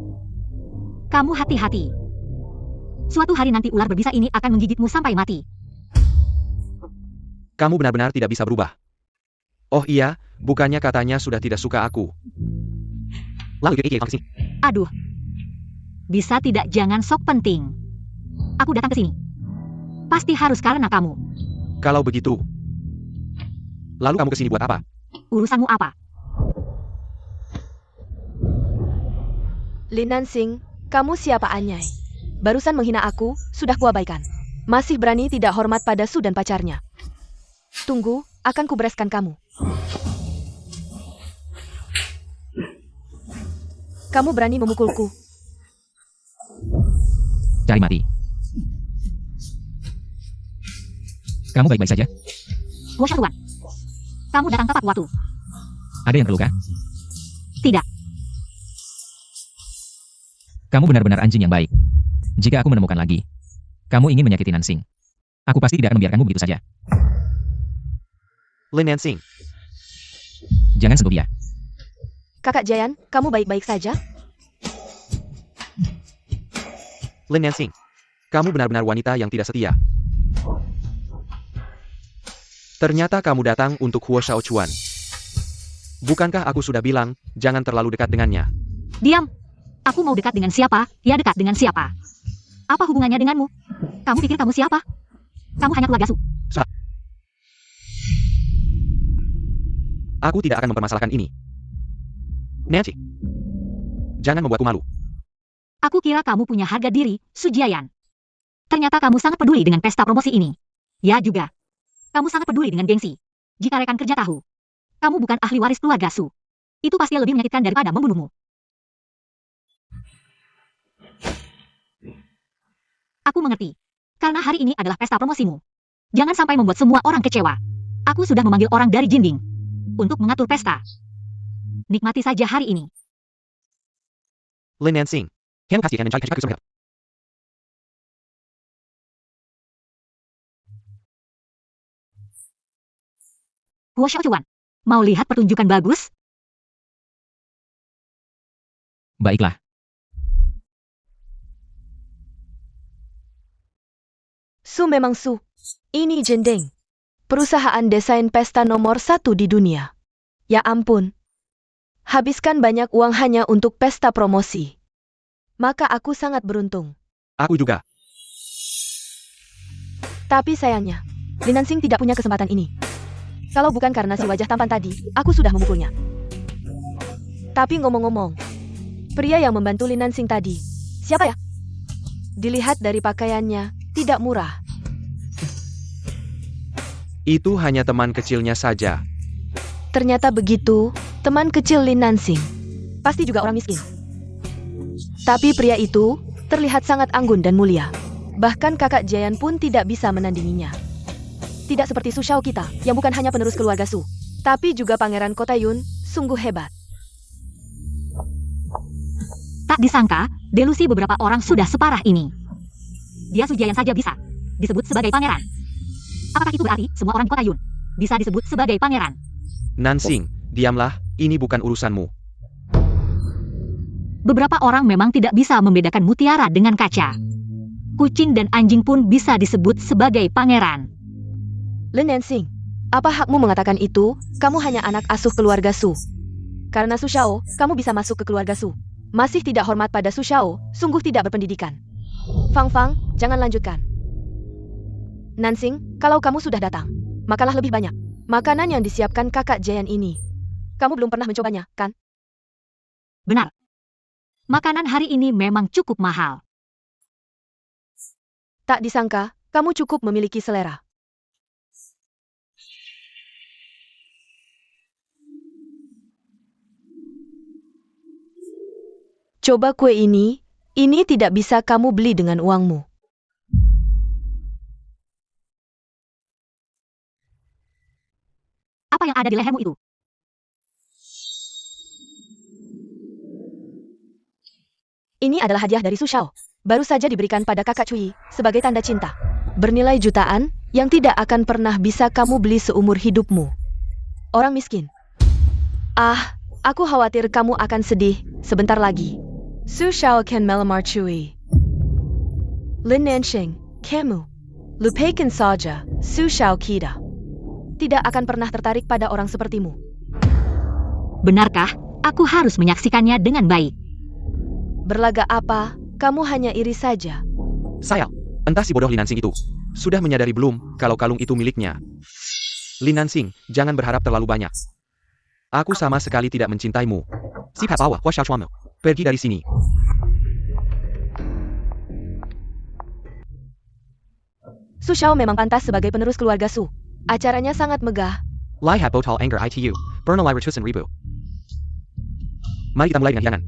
[SPEAKER 1] Kamu hati-hati. Suatu hari nanti ular berbisa ini akan menggigitmu sampai mati.
[SPEAKER 3] Kamu benar-benar tidak bisa berubah. Oh iya, bukannya katanya sudah tidak suka aku. Lalu dia sih.
[SPEAKER 1] Aduh. Bisa tidak jangan sok penting. Aku datang ke sini. Pasti harus karena kamu.
[SPEAKER 3] Kalau begitu. Lalu kamu kesini buat apa?
[SPEAKER 1] Urusanmu apa?
[SPEAKER 2] Lin Nansing, kamu siapa anyai? Barusan menghina aku, sudah kuabaikan. Masih berani tidak hormat pada Su dan pacarnya. Tunggu, akan kubereskan kamu. Kamu berani memukulku.
[SPEAKER 4] Cari mati. Kamu baik-baik saja?
[SPEAKER 1] Huo Tuan. Kamu datang tepat waktu.
[SPEAKER 4] Ada yang terluka?
[SPEAKER 1] Tidak.
[SPEAKER 4] Kamu benar-benar anjing yang baik. Jika aku menemukan lagi, kamu ingin menyakiti Nansing, aku pasti tidak akan membiarkanmu begitu saja.
[SPEAKER 3] Lin Nansing,
[SPEAKER 4] Jangan sentuh dia.
[SPEAKER 2] Kakak Jayan, kamu baik-baik saja?
[SPEAKER 3] Lin Nansing, kamu benar-benar wanita yang tidak setia. Ternyata kamu datang untuk Huo Shaochuan. Bukankah aku sudah bilang, jangan terlalu dekat dengannya?
[SPEAKER 1] Diam. Aku mau dekat dengan siapa, ya dekat dengan siapa. Apa hubungannya denganmu? Kamu pikir kamu siapa? Kamu hanya keluarga Su.
[SPEAKER 3] Aku tidak akan mempermasalahkan ini. Nancy, jangan membuatku malu.
[SPEAKER 1] Aku kira kamu punya harga diri, Su Jiayan. Ternyata kamu sangat peduli dengan pesta promosi ini. Ya juga. Kamu sangat peduli dengan gengsi. Jika rekan kerja tahu, kamu bukan ahli waris keluarga Su. Itu pasti lebih menyakitkan daripada membunuhmu. Aku mengerti. Karena hari ini adalah pesta promosimu. Jangan sampai membuat semua orang kecewa. Aku sudah memanggil orang dari Jinding untuk mengatur pesta. Nikmati saja hari ini.
[SPEAKER 3] Lin Nansing, kamu pastikan mencari kesukaan.
[SPEAKER 1] Huo Shaochuan, mau lihat pertunjukan bagus?
[SPEAKER 4] Baiklah.
[SPEAKER 2] Su memang Su. Ini Jinding. Perusahaan desain pesta nomor 1 di dunia. Ya ampun. Habiskan banyak uang hanya untuk pesta promosi. Maka aku sangat beruntung.
[SPEAKER 3] Aku juga.
[SPEAKER 2] Tapi sayangnya, Lin Nansing tidak punya kesempatan ini. Kalau bukan karena si wajah tampan tadi, aku sudah memukulnya. Tapi ngomong-ngomong, pria yang membantu Lin Nansing tadi, siapa ya? Dilihat dari pakaiannya, tidak murah.
[SPEAKER 3] Itu hanya teman kecilnya saja.
[SPEAKER 2] Ternyata begitu, teman kecil Lin Nansing. Pasti juga orang miskin. Tapi pria itu terlihat sangat anggun dan mulia. Bahkan kakak Jayan pun tidak bisa menandinginya. Tidak seperti Su Shao kita, yang bukan hanya penerus keluarga Su, tapi juga Pangeran Kota Yun, sungguh hebat.
[SPEAKER 1] Tak disangka, delusi beberapa orang sudah separah ini. Dia Su Jiayan saja bisa disebut sebagai pangeran. Apakah itu berarti semua orang di Kota Yun bisa disebut sebagai pangeran?
[SPEAKER 3] Nansing, diamlah, ini bukan urusanmu.
[SPEAKER 1] Beberapa orang memang tidak bisa membedakan mutiara dengan kaca. Kucing dan anjing pun bisa disebut sebagai pangeran.
[SPEAKER 2] Lin Nansing, apa hakmu mengatakan itu? Kamu hanya anak asuh keluarga Su. Karena Su Shao, kamu bisa masuk ke keluarga Su. Masih tidak hormat pada Su Shao, sungguh tidak berpendidikan. Fang Fang, jangan lanjutkan. Nansing, kalau kamu sudah datang, makanlah lebih banyak. Makanan yang disiapkan kakak Jayan ini. Kamu belum pernah mencobanya, kan?
[SPEAKER 1] Benar. Makanan hari ini memang cukup mahal.
[SPEAKER 2] Tak disangka, kamu cukup memiliki selera. Coba kue ini tidak bisa kamu beli dengan uangmu.
[SPEAKER 1] Apa yang ada di lehermu itu?
[SPEAKER 2] Ini adalah hadiah dari Su Shao. Baru saja diberikan pada kakak Cui sebagai tanda cinta. Bernilai jutaan yang tidak akan pernah bisa kamu beli seumur hidupmu. Orang miskin. Ah, aku khawatir kamu akan sedih sebentar lagi. Su Shao can melamar Cui. Lin Nansing, kamu. Lupakan saja Su Shao kita. Tidak akan pernah tertarik pada orang sepertimu.
[SPEAKER 1] Benarkah? Aku harus menyaksikannya dengan baik.
[SPEAKER 2] Berlagak apa? Kamu hanya iri saja.
[SPEAKER 3] Sayang, entah si bodoh Lin Nansing itu sudah menyadari belum kalau kalung itu miliknya. Lin Nansing, jangan berharap terlalu banyak. Aku sama sekali tidak mencintaimu. Si Papawa, Hua Shaochuan, pergi dari sini.
[SPEAKER 2] Su Xiao memang pantas sebagai penerus keluarga Su. Acaranya sangat megah.
[SPEAKER 3] Lihat botol anger itu. Bernilai ratusan ribu. Mari kita mulai dengan hidangan.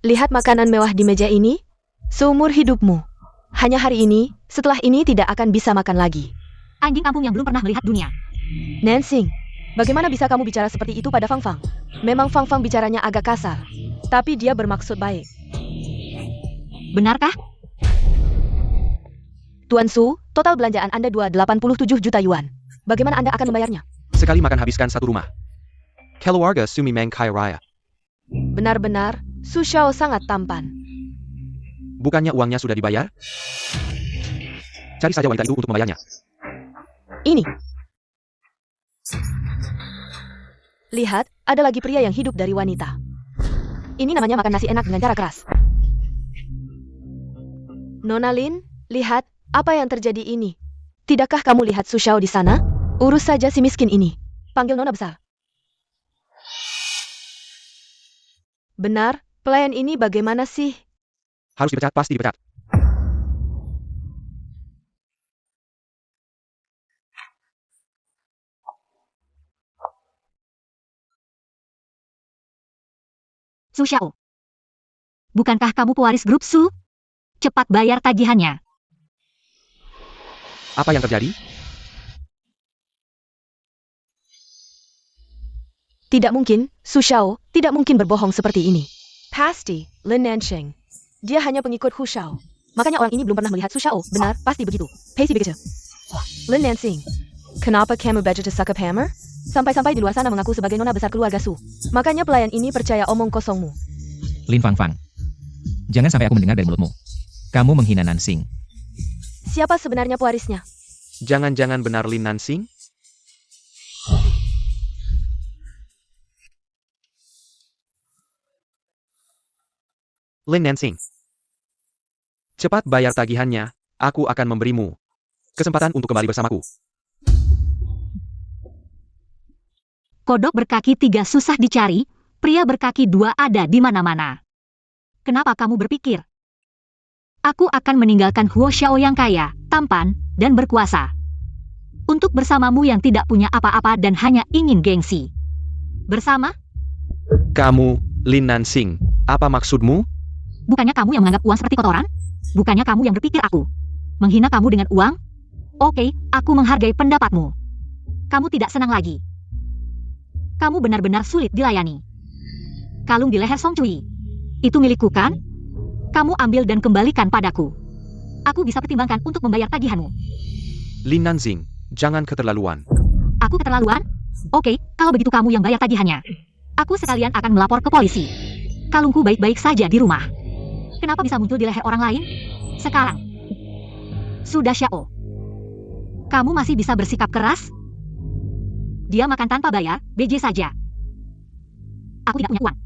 [SPEAKER 2] Lihat makanan mewah di meja ini. Seumur hidupmu. Hanya hari ini, setelah ini tidak akan bisa makan lagi.
[SPEAKER 1] Anjing kampung yang belum pernah melihat dunia.
[SPEAKER 2] Nansing, bagaimana bisa kamu bicara seperti itu pada Fang Fang? Memang Fang Fang bicaranya agak kasar. Tapi dia bermaksud baik.
[SPEAKER 1] Benarkah?
[SPEAKER 2] Tuan Su, total belanjaan Anda 287 juta yuan. Bagaimana Anda akan membayarnya?
[SPEAKER 3] Sekali makan habiskan satu rumah. Keluarga Su memang kaya raya.
[SPEAKER 2] Benar-benar, Su Xiao sangat tampan.
[SPEAKER 3] Bukannya uangnya sudah dibayar? Cari saja wanita itu untuk membayarnya.
[SPEAKER 2] Ini. Lihat, ada lagi pria yang hidup dari wanita. Ini namanya makan nasi enak dengan cara keras. Nona Lin, lihat, apa yang terjadi ini? Tidakkah kamu lihat Su Xiao di sana? Urus saja si miskin ini. Panggil Nona besar. Benar, pelayan ini bagaimana sih?
[SPEAKER 3] Harus dipecat, pasti dipecat.
[SPEAKER 1] Su Xiao. Bukankah kamu pewaris grup Su? Cepat bayar tagihannya.
[SPEAKER 3] Apa yang terjadi?
[SPEAKER 2] Tidak mungkin, Su Xiao, tidak mungkin berbohong seperti ini. Pasti, Lin Nansheng. Dia hanya pengikut Hu Xiao. Makanya orang ini belum pernah melihat Su Xiao. Benar, pasti begitu. Pasti begitu. Lin Nanxing, kenapa kamu begitu suka pamer? Sampai-sampai di luar sana mengaku sebagai nona besar keluarga Su. Makanya pelayan ini percaya omong kosongmu.
[SPEAKER 4] Lin Fang Fang. Jangan sampai aku mendengar dari mulutmu. Kamu menghina Nansing.
[SPEAKER 2] Siapa sebenarnya pewarisnya?
[SPEAKER 3] Jangan-jangan benar Lin Nansing? Lin Nansing. Cepat bayar tagihannya, aku akan memberimu kesempatan untuk kembali bersamaku.
[SPEAKER 1] Kodok berkaki 3 susah dicari, pria berkaki 2 ada di mana-mana. Kenapa kamu berpikir? Aku akan meninggalkan Huo Xiao yang kaya, tampan, dan berkuasa. Untuk bersamamu yang tidak punya apa-apa dan hanya ingin gengsi. Bersama?
[SPEAKER 3] Kamu, Lin Nansing, apa maksudmu?
[SPEAKER 1] Bukannya kamu yang menganggap uang seperti kotoran? Bukannya kamu yang berpikir aku menghina kamu dengan uang? Oke, aku menghargai pendapatmu. Kamu tidak senang lagi. Kamu benar-benar sulit dilayani. Kalung di leher Song Cui. Itu milikku kan? Kamu ambil dan kembalikan padaku. Aku bisa pertimbangkan untuk membayar tagihanmu.
[SPEAKER 3] Lin Nansing, jangan keterlaluan.
[SPEAKER 1] Aku keterlaluan? Oke, kalau begitu kamu yang bayar tagihannya. Aku sekalian akan melapor ke polisi. Kalungku baik-baik saja di rumah. Kenapa bisa muncul di leher orang lain? Sekarang. Sudah Xiao. Kamu masih bisa bersikap keras? Dia makan tanpa bayar, BJ saja. Aku tidak punya uang.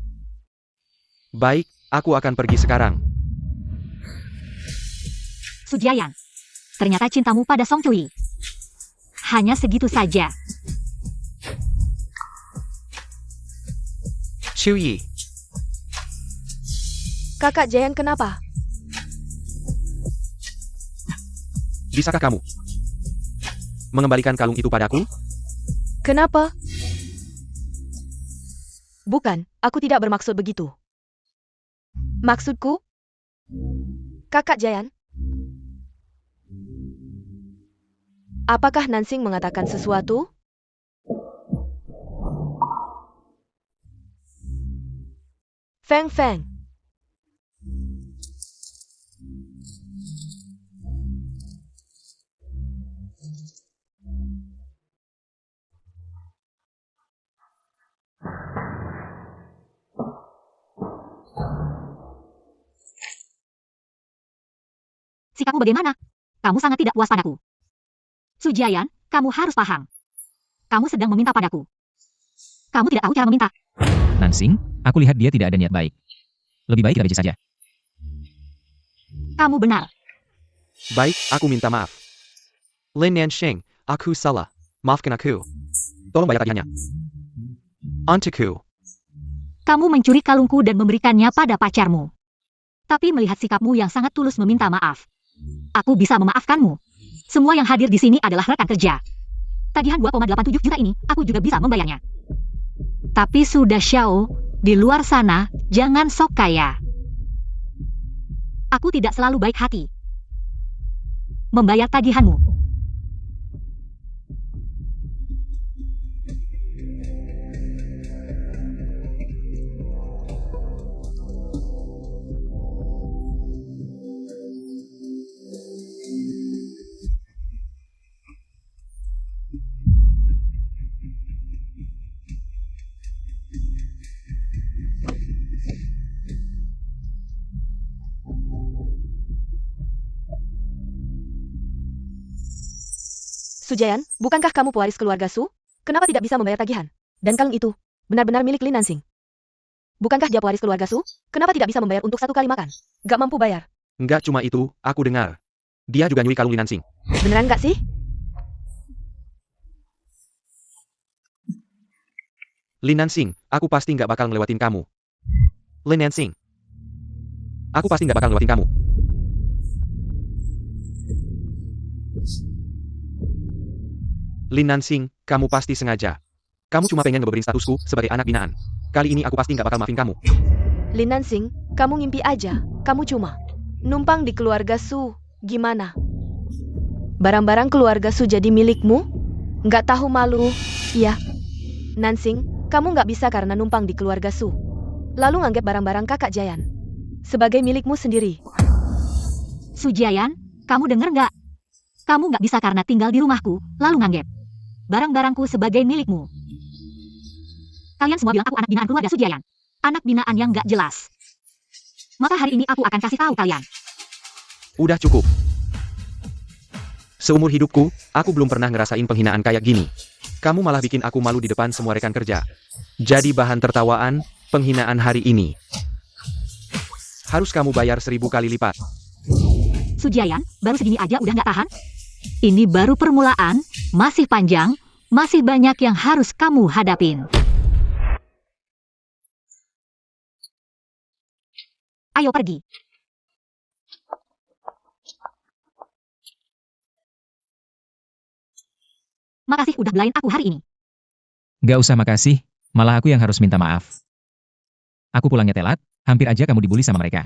[SPEAKER 3] Baik, aku akan pergi sekarang.
[SPEAKER 1] Sujiayan. Ternyata cintamu pada Song Cui hanya segitu saja.
[SPEAKER 3] Cui.
[SPEAKER 2] Kakak Jayan kenapa?
[SPEAKER 3] Bisakah kamu mengembalikan kalung itu padaku?
[SPEAKER 2] Kenapa? Bukan, aku tidak bermaksud begitu. Maksudku? Kakak Jayan? Apakah Nansing mengatakan sesuatu? Feng Feng.
[SPEAKER 1] Sikapmu bagaimana? Kamu sangat tidak puas padaku. Sujiayan, kamu harus paham. Kamu sedang meminta padaku. Kamu tidak tahu cara meminta.
[SPEAKER 4] Nansing, aku lihat dia tidak ada niat baik. Lebih baik kita BJ saja.
[SPEAKER 1] Kamu benar.
[SPEAKER 3] Baik, aku minta maaf. Lin Nansheng, Aku salah. Maafkan aku. Tolong bayar tagihannya. Untukku.
[SPEAKER 1] Kamu mencuri kalungku dan memberikannya pada pacarmu. Tapi melihat sikapmu yang sangat tulus meminta maaf, aku bisa memaafkanmu. Semua yang hadir di sini adalah rekan kerja. Tagihan 2,87 juta ini, aku juga bisa membayarnya. Tapi sudah Xiao, di luar sana, jangan sok kaya. Aku tidak selalu baik hati. Membayar tagihanmu.
[SPEAKER 2] Sujayan, bukankah kamu pewaris keluarga Su? Kenapa tidak bisa membayar tagihan? Dan kalung itu, benar-benar milik Lin Nansing. Bukankah dia pewaris keluarga Su? Kenapa tidak bisa membayar untuk 1 kali makan? Gak mampu bayar.
[SPEAKER 3] Enggak cuma itu, aku dengar. Dia juga nyuri kalung Lin Nansing.
[SPEAKER 2] Beneran gak sih?
[SPEAKER 3] Lin Nansing, aku pasti nggak bakal ngelewatin kamu. Lin Nansing. Aku pasti nggak bakal ngelewatin kamu. Lin Nansing, kamu pasti sengaja. Kamu cuma pengen ngebeberin statusku sebagai anak binaan. Kali ini aku pasti nggak bakal maafin kamu.
[SPEAKER 2] Lin Nansing, kamu ngimpi aja. Kamu cuma numpang di keluarga Su. Gimana? Barang-barang keluarga Su jadi milikmu? Nggak tahu malu? Iya. Nansing, kamu nggak bisa karena numpang di keluarga Su. Lalu nganggap barang-barang kakak Jayan sebagai milikmu sendiri.
[SPEAKER 1] Sujayan, kamu denger nggak? Kamu nggak bisa karena tinggal di rumahku, lalu nganggep barang-barangku sebagai milikmu. Kalian semua bilang aku anak binaan keluarga Sujayan. Anak binaan yang nggak jelas. Maka hari ini aku akan kasih tahu kalian.
[SPEAKER 3] Udah cukup. Seumur hidupku, aku belum pernah ngerasain penghinaan kayak gini. Kamu malah bikin aku malu di depan semua rekan kerja. Jadi bahan tertawaan, penghinaan hari ini. Harus kamu bayar 1000 kali lipat.
[SPEAKER 1] Sujayan, baru segini aja udah nggak tahan? Ini baru permulaan, masih panjang, masih banyak yang harus kamu hadapin. Ayo pergi. Makasih udah belain aku hari ini.
[SPEAKER 4] Gak usah makasih, malah aku yang harus minta maaf. Aku pulangnya telat, hampir aja kamu dibully sama mereka.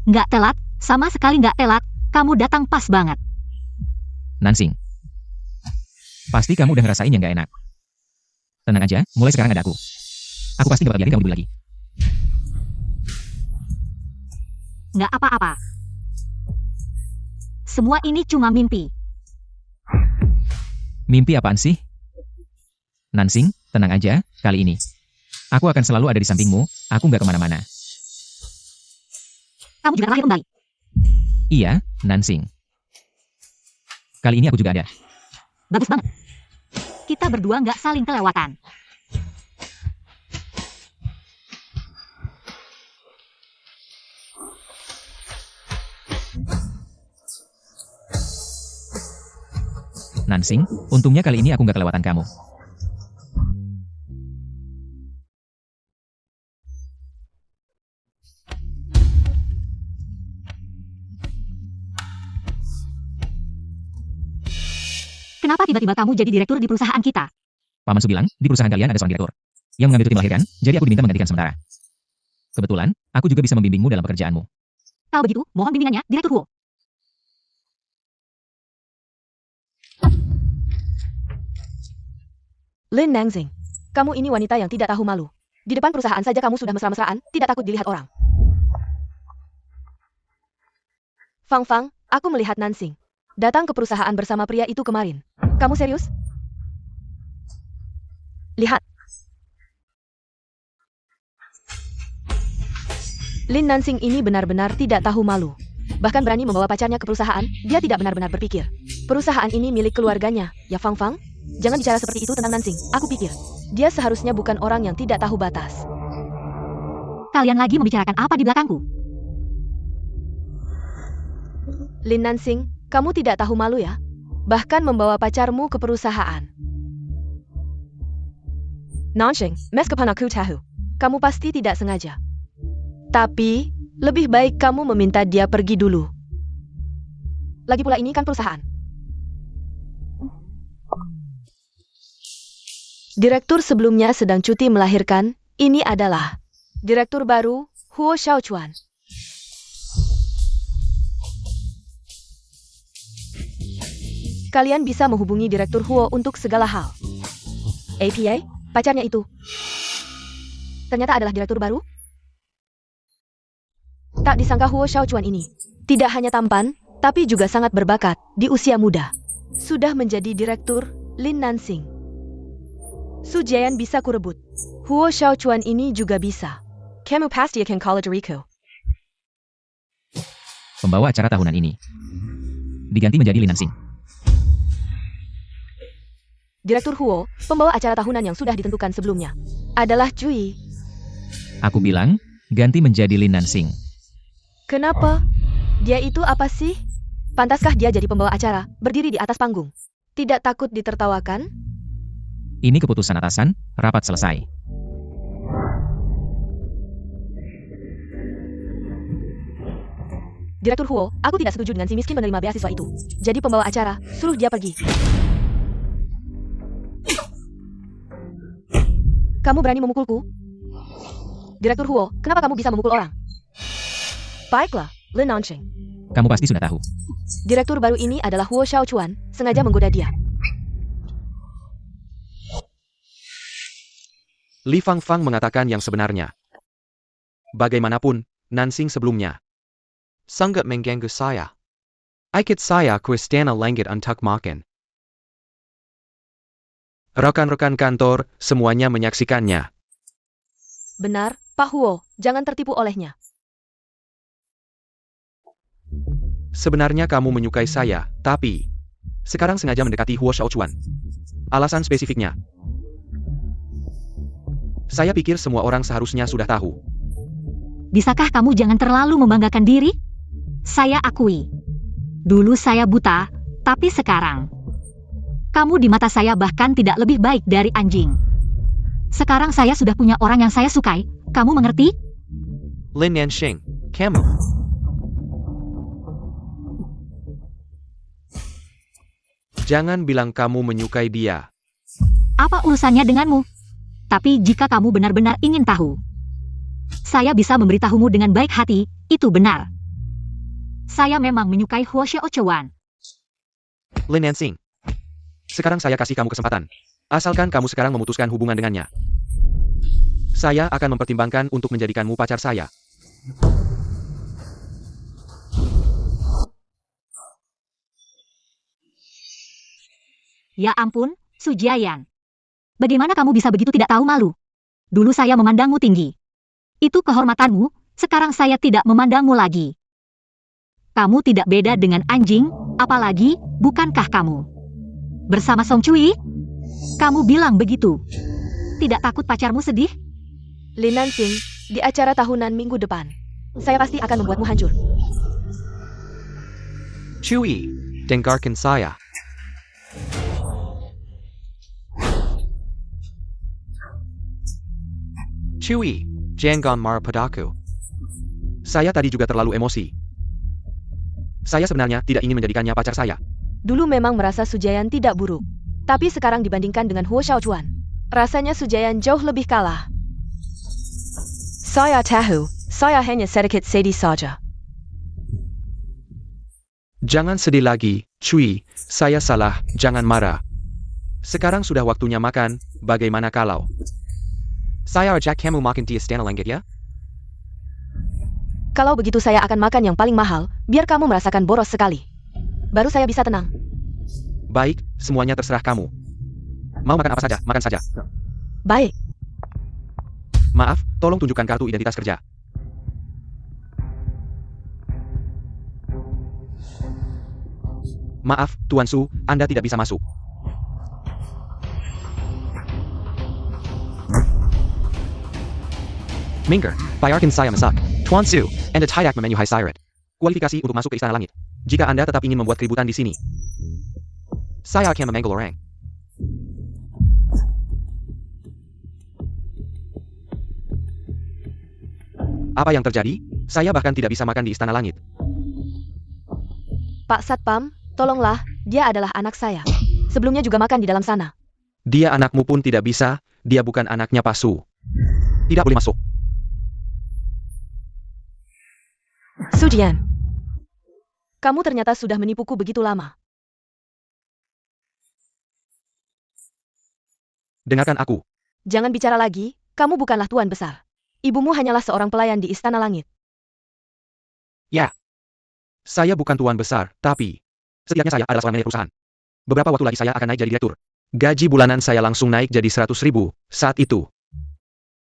[SPEAKER 1] Nggak telat, sama sekali nggak telat, kamu datang pas banget.
[SPEAKER 4] Nansing. Pasti kamu udah ngerasain yang gak enak. Tenang aja, mulai sekarang ada aku. Aku pasti gak bakal biarin kamu dibully lagi.
[SPEAKER 1] Nggak apa-apa. Semua ini cuma mimpi.
[SPEAKER 4] Mimpi apaan sih? Nansing, tenang aja, kali ini. Aku akan selalu ada di sampingmu, aku nggak kemana-mana.
[SPEAKER 1] Kamu juga lahir kembali.
[SPEAKER 4] Iya, Nansing. Kali ini aku juga ada.
[SPEAKER 1] Bagus banget. Kita berdua nggak saling kelewatan.
[SPEAKER 4] Nansing, untungnya kali ini aku nggak kelewatan kamu.
[SPEAKER 1] Kenapa tiba-tiba kamu jadi direktur di perusahaan kita?
[SPEAKER 4] Paman Su bilang, di perusahaan kalian ada seorang direktur yang mengambil cuti melahirkan, jadi aku diminta menggantikan sementara. Kebetulan, aku juga bisa membimbingmu dalam pekerjaanmu.
[SPEAKER 1] Kalau begitu, mohon bimbingannya, Direktur Wu.
[SPEAKER 2] Lin Nansing, kamu ini wanita yang tidak tahu malu. Di depan perusahaan saja kamu sudah mesra-mesraan, tidak takut dilihat orang. Fang Fang, aku melihat Nansing datang ke perusahaan bersama pria itu kemarin. Kamu serius? Lihat. Lin Nansing ini benar-benar tidak tahu malu. Bahkan berani membawa pacarnya ke perusahaan, dia tidak benar-benar berpikir. Perusahaan ini milik keluarganya, ya Fang Fang? Jangan bicara seperti itu tentang Nansing. Aku pikir, dia seharusnya bukan orang yang tidak tahu batas.
[SPEAKER 1] Kalian lagi membicarakan apa di belakangku?
[SPEAKER 2] Lin Nansing, kamu tidak tahu malu ya? bahkan membawa pacarmu ke perusahaan. Nanshing, meskipun aku tahu, kamu pasti tidak sengaja. Tapi, lebih baik kamu meminta dia pergi dulu. Lagi pula ini kan perusahaan. Direktur sebelumnya sedang cuti melahirkan, ini adalah direktur baru, Huo Xiaochuan. Kalian bisa menghubungi direktur Huo untuk segala hal. APA, pacarnya itu. Ternyata adalah direktur baru? Tak disangka Huo Xiaochuan ini tidak hanya tampan, tapi juga sangat berbakat di usia muda. Sudah menjadi direktur Lin Nansing. Su Jian bisa kurebut. Huo Xiaochuan ini juga bisa. Kamu pasti akan kalah dariku.
[SPEAKER 4] Pembawa acara tahunan ini diganti menjadi Lin Nansing.
[SPEAKER 2] Direktur Huo, pembawa acara tahunan yang sudah ditentukan sebelumnya, adalah Cui.
[SPEAKER 4] Aku bilang, ganti menjadi Lin Nansing.
[SPEAKER 2] Kenapa? Dia itu apa sih? Pantaskah dia jadi pembawa acara, berdiri di atas panggung? Tidak takut ditertawakan?
[SPEAKER 4] Ini keputusan atasan, rapat selesai.
[SPEAKER 2] Direktur Huo, aku tidak setuju dengan si miskin menerima beasiswa itu. Jadi pembawa acara, suruh dia pergi. Kamu berani memukulku? Direktur Huo, kenapa kamu bisa memukul orang? Baiklah, Lin Nanshing.
[SPEAKER 4] Kamu pasti sudah tahu.
[SPEAKER 2] Direktur baru ini adalah Huo Xiaochuan, sengaja menggoda dia.
[SPEAKER 3] Li Fangfang mengatakan yang sebenarnya. Bagaimanapun, Nansing sebelumnya sangat mengganggu saya. Ikut saya ke istana langit untuk makan. Rekan-rekan kantor, semuanya menyaksikannya.
[SPEAKER 2] Benar, Pak Huo, jangan tertipu olehnya.
[SPEAKER 3] Sebenarnya kamu menyukai saya, tapi sekarang sengaja mendekati Huo Xiaochuan. Alasan spesifiknya. Saya pikir semua orang seharusnya sudah tahu.
[SPEAKER 1] Bisakah kamu jangan terlalu membanggakan diri? Saya akui. Dulu saya buta, tapi sekarang kamu di mata saya bahkan tidak lebih baik dari anjing. Sekarang saya sudah punya orang yang saya sukai, kamu mengerti?
[SPEAKER 3] Lin Nanshing, kamu. Jangan bilang kamu menyukai dia.
[SPEAKER 1] Apa urusannya denganmu? Tapi jika kamu benar-benar ingin tahu, saya bisa memberitahumu dengan baik hati, itu benar. Saya memang menyukai Huo Xiaochuan.
[SPEAKER 3] Lin Nansing. Sekarang saya kasih kamu kesempatan. Asalkan kamu sekarang memutuskan hubungan dengannya. Saya akan mempertimbangkan untuk menjadikanmu pacar saya.
[SPEAKER 1] Ya ampun, Su Jian. Bagaimana kamu bisa begitu tidak tahu malu? Dulu saya memandangmu tinggi. Itu kehormatanmu, sekarang saya tidak memandangmu lagi. Kamu tidak beda dengan anjing, apalagi, bukankah kamu bersama Song Cui? Kamu bilang begitu. Tidak takut pacarmu sedih?
[SPEAKER 2] Lin Nansing, di acara tahunan minggu depan, saya pasti akan membuatmu hancur.
[SPEAKER 3] Cui, dengarkan saya. Cui, jangan marah padaku. Saya tadi juga terlalu emosi. Saya sebenarnya tidak ingin menjadikannya pacar saya.
[SPEAKER 2] Dulu memang merasa Su Jian tidak buruk. Tapi sekarang dibandingkan dengan Huo Xiaochuan, rasanya Su Jian jauh lebih kalah. Saya tahu, saya hanya sedikit sedih saja.
[SPEAKER 3] Jangan sedih lagi, Cui. Saya salah, jangan marah. Sekarang sudah waktunya makan, bagaimana kalau saya ajak kamu makan di istana langit ya?
[SPEAKER 2] Kalau begitu saya akan makan yang paling mahal, biar kamu merasakan boros sekali. Baru saya bisa tenang.
[SPEAKER 3] Baik, semuanya terserah kamu. Mau makan apa saja, makan saja.
[SPEAKER 2] Baik.
[SPEAKER 3] Maaf, tolong tunjukkan kartu identitas kerja. Maaf, Tuan Su, Anda tidak bisa masuk. Mingger, bayarkan saya masak. Tuan Su, Anda tidak memenuhi syarat. Kualifikasi untuk masuk ke Istana Langit. Jika Anda tetap ingin membuat keributan di sini, Saya akan memanggil orang. Apa yang terjadi? Saya bahkan tidak bisa makan di Istana Langit.
[SPEAKER 2] Pak Satpam, tolonglah, dia adalah anak saya. Sebelumnya juga makan di dalam sana.
[SPEAKER 3] Dia anakmu pun tidak bisa, dia bukan anaknya Pak Su. Tidak boleh masuk.
[SPEAKER 2] Su Jian, kamu ternyata sudah menipuku begitu lama.
[SPEAKER 3] Dengarkan aku.
[SPEAKER 2] Jangan bicara lagi, kamu bukanlah tuan besar. Ibumu hanyalah seorang pelayan di Istana Langit.
[SPEAKER 3] Saya bukan tuan besar, tapi setidaknya saya adalah seorang manajer perusahaan. Beberapa waktu lagi saya akan naik jadi direktur. Gaji bulanan saya langsung naik jadi 100.000 saat itu.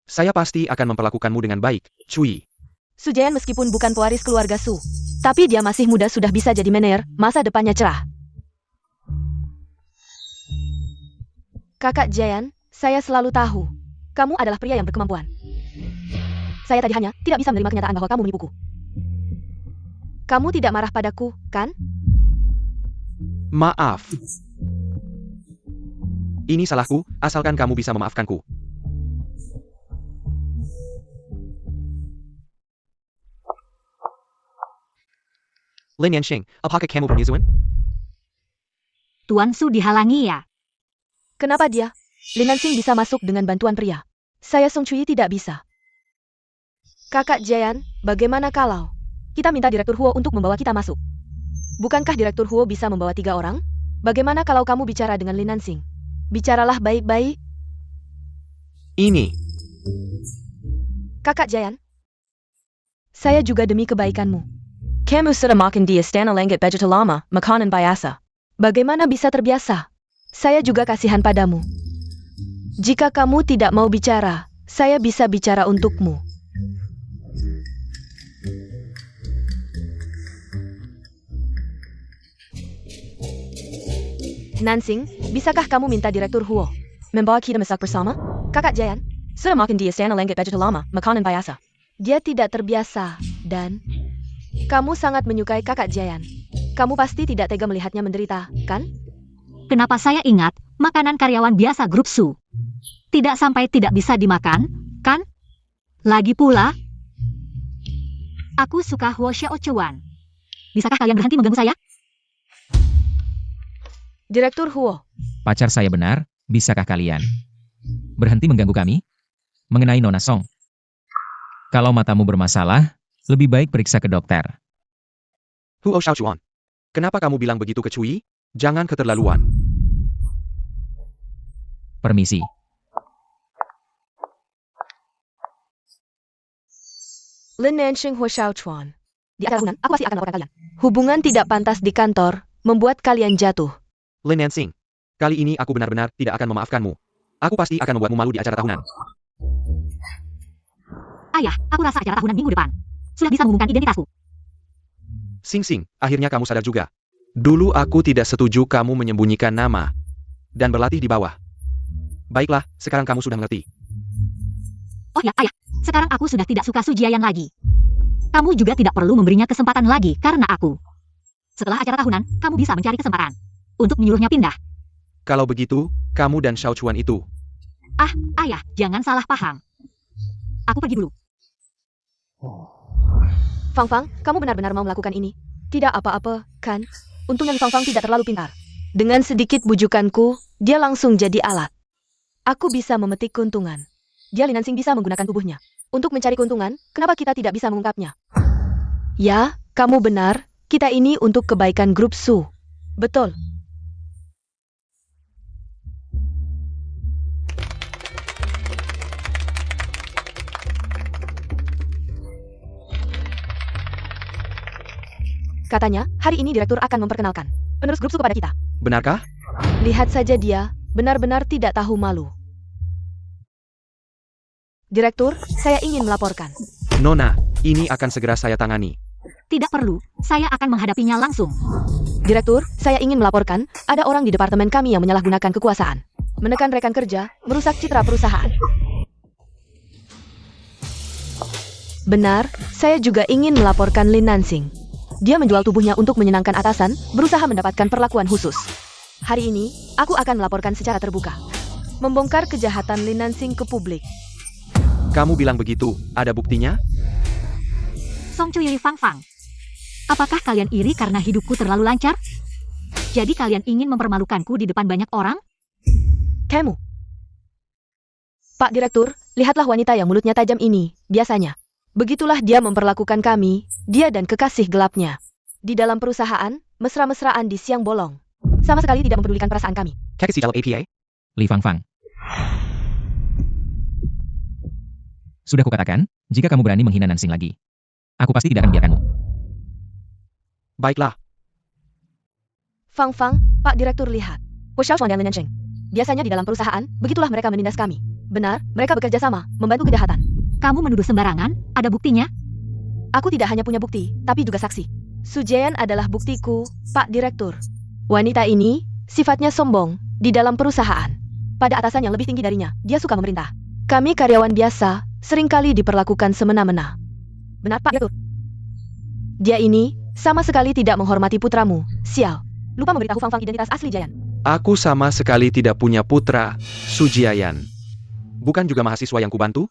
[SPEAKER 3] Saya pasti akan memperlakukanmu dengan baik, Cui.
[SPEAKER 2] Su Jian meskipun bukan pewaris keluarga Su, tapi dia masih muda sudah bisa jadi manajer, masa depannya cerah. Kakak Jian, saya selalu tahu, kamu adalah pria yang berkemampuan. Saya tadi hanya tidak bisa menerima kenyataan bahwa kamu menipuku. Kamu tidak marah padaku, kan?
[SPEAKER 3] Maaf. Ini salahku, asalkan kamu bisa memaafkanku. Lin Yanxing, apakah kamu permisuan?
[SPEAKER 1] Tuan Su dihalangi ya?
[SPEAKER 2] Kenapa dia? Lin Nansing bisa masuk dengan bantuan pria. Saya Song Chui tidak bisa. Kakak Jian, bagaimana kalau kita minta Direktur Huo untuk membawa kita masuk? Bukankah Direktur Huo bisa membawa 3 orang? Bagaimana kalau kamu bicara dengan Lin Nansing? Bicaralah baik-baik.
[SPEAKER 3] Ini.
[SPEAKER 2] Kakak Jian, saya juga demi kebaikanmu. Kamu sudah makan di Istana Langit begitu lama, makanan biasa. Bagaimana bisa terbiasa? Saya juga kasihan padamu. Jika kamu tidak mau bicara, saya bisa bicara untukmu. Nansing, bisakah kamu minta Direktur Huo membawa kita masak bersama? Kakak Jian, sudah makan di Istana Langit begitu lama, makanan biasa. Dia tidak terbiasa, dan kamu sangat menyukai Kakak Jian. Kamu pasti tidak tega melihatnya menderita, kan?
[SPEAKER 1] Kenapa saya ingat, makanan karyawan biasa grup Su. Tidak sampai tidak bisa dimakan, kan? Lagi pula, aku suka Huo Xiaochuan. Bisakah kalian berhenti mengganggu saya?
[SPEAKER 2] Direktur Huo,
[SPEAKER 4] Pacar saya benar, bisakah kalian berhenti mengganggu kami? Mengenai Nona Song. Kalau matamu bermasalah, lebih baik periksa ke dokter.
[SPEAKER 3] Huo Xiaochuan. Kenapa kamu bilang begitu ke Cui? Jangan keterlaluan.
[SPEAKER 4] Permisi.
[SPEAKER 2] Lin Nanxing Huo Xiaochuan. Di akhir tahunan, aku pasti akan melaporkan kalian. Hubungan tidak pantas di kantor membuat kalian jatuh.
[SPEAKER 3] Lin Nansing. Kali ini aku benar-benar tidak akan memaafkanmu. Aku pasti akan membuatmu malu di acara tahunan.
[SPEAKER 1] Ayah, aku rasa acara tahunan minggu depan sudah bisa mengumumkan identitasku.
[SPEAKER 3] Sing Sing, akhirnya kamu sadar juga. Dulu aku tidak setuju kamu menyembunyikan nama dan berlatih di bawah. Baiklah, sekarang kamu sudah mengerti.
[SPEAKER 1] Oh ya, ayah, sekarang aku sudah tidak suka Su Jian lagi. Kamu juga tidak perlu memberinya kesempatan lagi karena aku. Setelah acara tahunan, kamu bisa mencari kesempatan untuk menyuruhnya pindah.
[SPEAKER 3] Kalau begitu, kamu dan Xiaochuan itu.
[SPEAKER 1] Ah, ayah, jangan salah paham. Aku pergi dulu.
[SPEAKER 2] Fang Fang, kamu benar-benar mau melakukan ini? Tidak apa-apa, kan? Untungnya Fang Fang tidak terlalu pintar. Dengan sedikit bujukanku, dia langsung jadi alat. Aku bisa memetik keuntungan. Dia Lin Nansing bisa menggunakan tubuhnya untuk mencari keuntungan, kenapa kita tidak bisa mengungkapnya? Ya, kamu benar, kita ini untuk kebaikan grup Su. Betul. Katanya, hari ini direktur akan memperkenalkan penerus grup Su kepada kita.
[SPEAKER 3] Benarkah?
[SPEAKER 2] Lihat saja dia, benar-benar tidak tahu malu. Direktur, saya ingin melaporkan.
[SPEAKER 3] Nona, ini akan segera saya tangani.
[SPEAKER 1] Tidak perlu, saya akan menghadapinya langsung.
[SPEAKER 2] Direktur, saya ingin melaporkan, ada orang di departemen kami yang menyalahgunakan kekuasaan. Menekan rekan kerja, merusak citra perusahaan. Benar, saya juga ingin melaporkan Lin Nansing. Dia menjual tubuhnya untuk menyenangkan atasan, berusaha mendapatkan perlakuan khusus. Hari ini, aku akan melaporkan secara terbuka. Membongkar kejahatan Lin Nansing ke publik.
[SPEAKER 3] Kamu bilang begitu, ada buktinya?
[SPEAKER 1] Song Cuy Fang Fang. Apakah kalian iri karena hidupku terlalu lancar? Jadi kalian ingin mempermalukanku di depan banyak orang?
[SPEAKER 2] Kamu. Pak Direktur, lihatlah wanita yang mulutnya tajam ini, biasanya. Begitulah dia memperlakukan kami, dia dan kekasih gelapnya. Di dalam perusahaan, mesra-mesraan di siang bolong. Sama sekali tidak mempedulikan perasaan kami.
[SPEAKER 3] Kekasih dalam APA?
[SPEAKER 4] Li Fang Fang. Sudah kukatakan, jika kamu berani menghina Nansing lagi, aku pasti tidak akan biarkanmu.
[SPEAKER 3] Baiklah,
[SPEAKER 2] Fang Fang, Pak Direktur lihat. Woshao Chuan dan Lin Nansing. Biasanya di dalam perusahaan, begitulah mereka menindas kami. Benar, mereka bekerja sama, membantu kejahatan.
[SPEAKER 1] Kamu menuduh sembarangan, ada buktinya?
[SPEAKER 2] Aku tidak hanya punya bukti, tapi juga saksi. Su Jian adalah buktiku, Pak Direktur. Wanita ini, sifatnya sombong, di dalam perusahaan. Pada atasan yang lebih tinggi darinya, dia suka memerintah. Kami karyawan biasa, seringkali diperlakukan semena-mena. Benar, Pak Direktur? Dia ini, sama sekali tidak menghormati putramu, Xiao. Lupa memberitahu Fang Fang identitas asli Jian.
[SPEAKER 3] aku sama sekali tidak punya putra, Sujiayan. Bukan juga mahasiswa yang kubantu?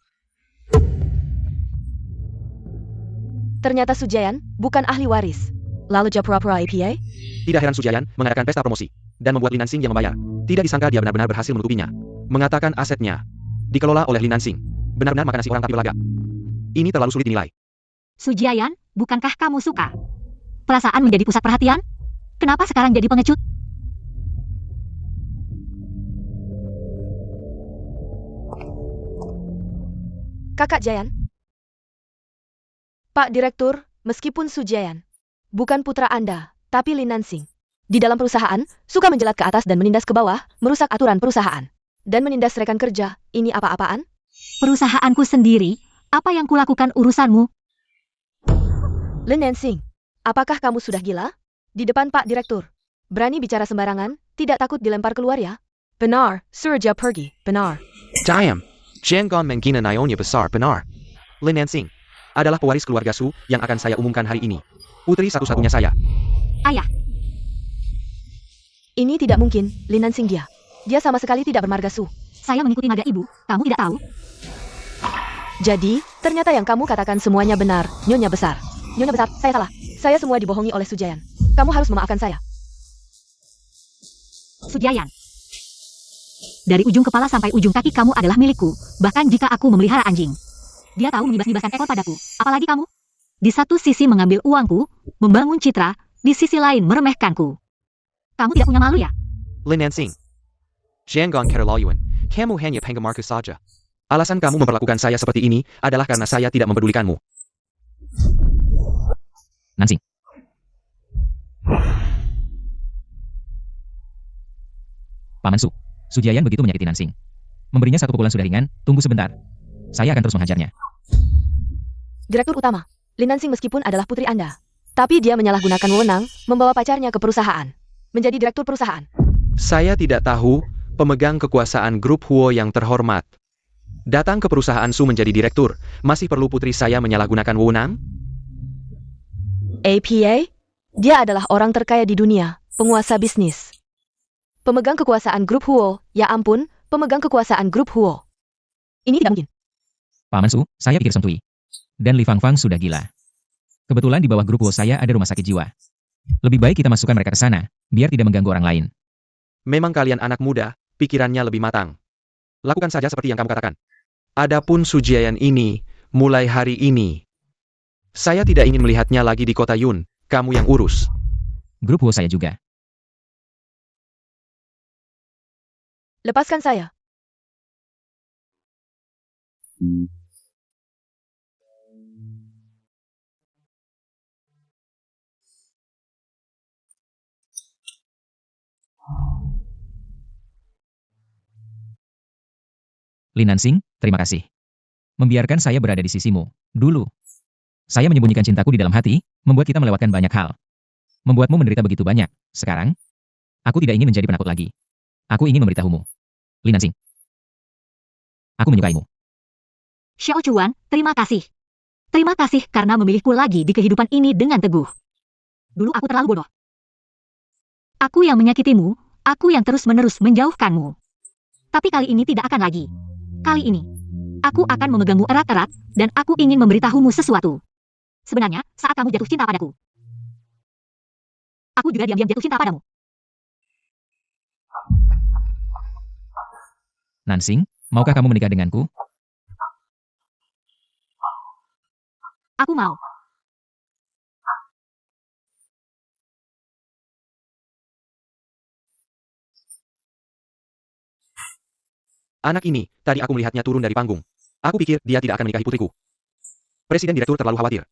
[SPEAKER 2] Ternyata Su Jian, bukan ahli waris. Lalu dia pura-pura APA?
[SPEAKER 3] Tidak heran Sujiayan mengadakan pesta promosi dan membuat Lin Nansing yang membayar. Tidak disangka dia benar-benar berhasil menutupinya. Mengatakan asetnya dikelola oleh Lin Nansing. Benar-benar makan nasi orang tapi belaga. Ini terlalu sulit dinilai.
[SPEAKER 1] Sujiayan, bukankah kamu suka perasaan menjadi pusat perhatian? Kenapa sekarang jadi pengecut?
[SPEAKER 2] Kakak Jian. Pak Direktur, meskipun Su Jian bukan putra Anda, tapi Lin Nansing. Di dalam perusahaan, suka menjelat ke atas dan menindas ke bawah, merusak aturan perusahaan. Dan menindas rekan kerja, ini apa-apaan?
[SPEAKER 1] Perusahaanku sendiri, apa yang kulakukan urusanmu?
[SPEAKER 2] Lin Nansing, apakah kamu sudah gila? Di depan Pak Direktur. Berani bicara sembarangan, tidak takut dilempar keluar ya? Benar, Surya pergi, benar.
[SPEAKER 3] Diam, jangan menghina Nyonya besar benar. Lin Nansing adalah pewaris keluarga Su yang akan saya umumkan hari ini. Putri satu-satunya saya.
[SPEAKER 1] Ayah,
[SPEAKER 2] Ini tidak mungkin, Lin Nansing dia. Dia sama sekali tidak bermarga Su.
[SPEAKER 1] saya mengikuti nada ibu, kamu tidak tahu?
[SPEAKER 2] Jadi, ternyata yang kamu katakan semuanya benar, Nyonya besar. Nyonya besar, saya salah. Saya semua dibohongi oleh Su Jian. Kamu harus memaafkan saya.
[SPEAKER 1] Sujiayan. Dari ujung kepala sampai ujung kaki kamu adalah milikku, bahkan jika aku memelihara anjing. Dia tahu mengibas-ibaskan ekor padaku, apalagi kamu. Di satu sisi mengambil uangku, membangun citra, di sisi lain meremehkanku. Kamu tidak punya malu ya?
[SPEAKER 3] Lin Nansing. Jangan keterlaluan. Kamu hanya penggemar saja. Alasan kamu memperlakukan saya seperti ini adalah karena saya tidak mempedulikanmu.
[SPEAKER 4] Nansing. Paman Su. Sujiayan begitu menyakiti Nansing. Memberinya satu pukulan sudah ringan, tunggu sebentar. Saya akan terus menghajarnya.
[SPEAKER 2] Direktur utama, Lin Nansing meskipun adalah putri Anda, tapi dia menyalahgunakan wewenang, membawa pacarnya ke perusahaan. Menjadi direktur perusahaan.
[SPEAKER 3] Saya tidak tahu pemegang kekuasaan grup Huo yang terhormat. Datang ke perusahaan Su menjadi direktur, masih perlu putri saya menyalahgunakan wewenang?
[SPEAKER 2] APA? Dia adalah orang terkaya di dunia, penguasa bisnis. Pemegang kekuasaan grup Huo, ya ampun, pemegang kekuasaan grup Huo. Ini tidak mungkin.
[SPEAKER 4] Paman Su, saya pikir Song Tui. Dan Li Fang Fang sudah gila. Kebetulan di bawah grup Wo saya ada rumah sakit jiwa. Lebih baik kita masukkan mereka ke sana, biar tidak mengganggu orang lain.
[SPEAKER 3] Memang kalian anak muda, pikirannya lebih matang. Lakukan saja seperti yang kamu katakan. Adapun Sujiayan ini, mulai hari ini, saya tidak ingin melihatnya lagi di kota Yun, kamu yang urus.
[SPEAKER 4] Grup Wo saya juga.
[SPEAKER 2] Lepaskan saya.
[SPEAKER 4] Lin Nansing, terima kasih. Membiarkan saya berada di sisimu. Dulu. Saya menyembunyikan cintaku di dalam hati, membuat kita melewatkan banyak hal. Membuatmu menderita begitu banyak. Sekarang, aku tidak ingin menjadi penakut lagi. Aku ingin memberitahumu. Lin Nansing. Aku menyukaimu.
[SPEAKER 1] Xiao Chuan, terima kasih. Terima kasih karena memilihku lagi di kehidupan ini dengan teguh. Dulu aku terlalu bodoh. Aku yang menyakitimu, Aku yang terus-menerus menjauhkanmu. Tapi kali ini tidak akan lagi. Kali ini, aku akan memegangmu erat-erat, dan aku ingin memberitahumu sesuatu. Sebenarnya, saat kamu jatuh cinta padaku, aku juga diam-diam jatuh cinta padamu.
[SPEAKER 4] Nansing, maukah kamu menikah denganku?
[SPEAKER 1] Aku mau.
[SPEAKER 3] Anak ini, tadi aku melihatnya turun dari panggung. Aku pikir dia tidak akan menikahi putriku. Presiden Direktur terlalu khawatir.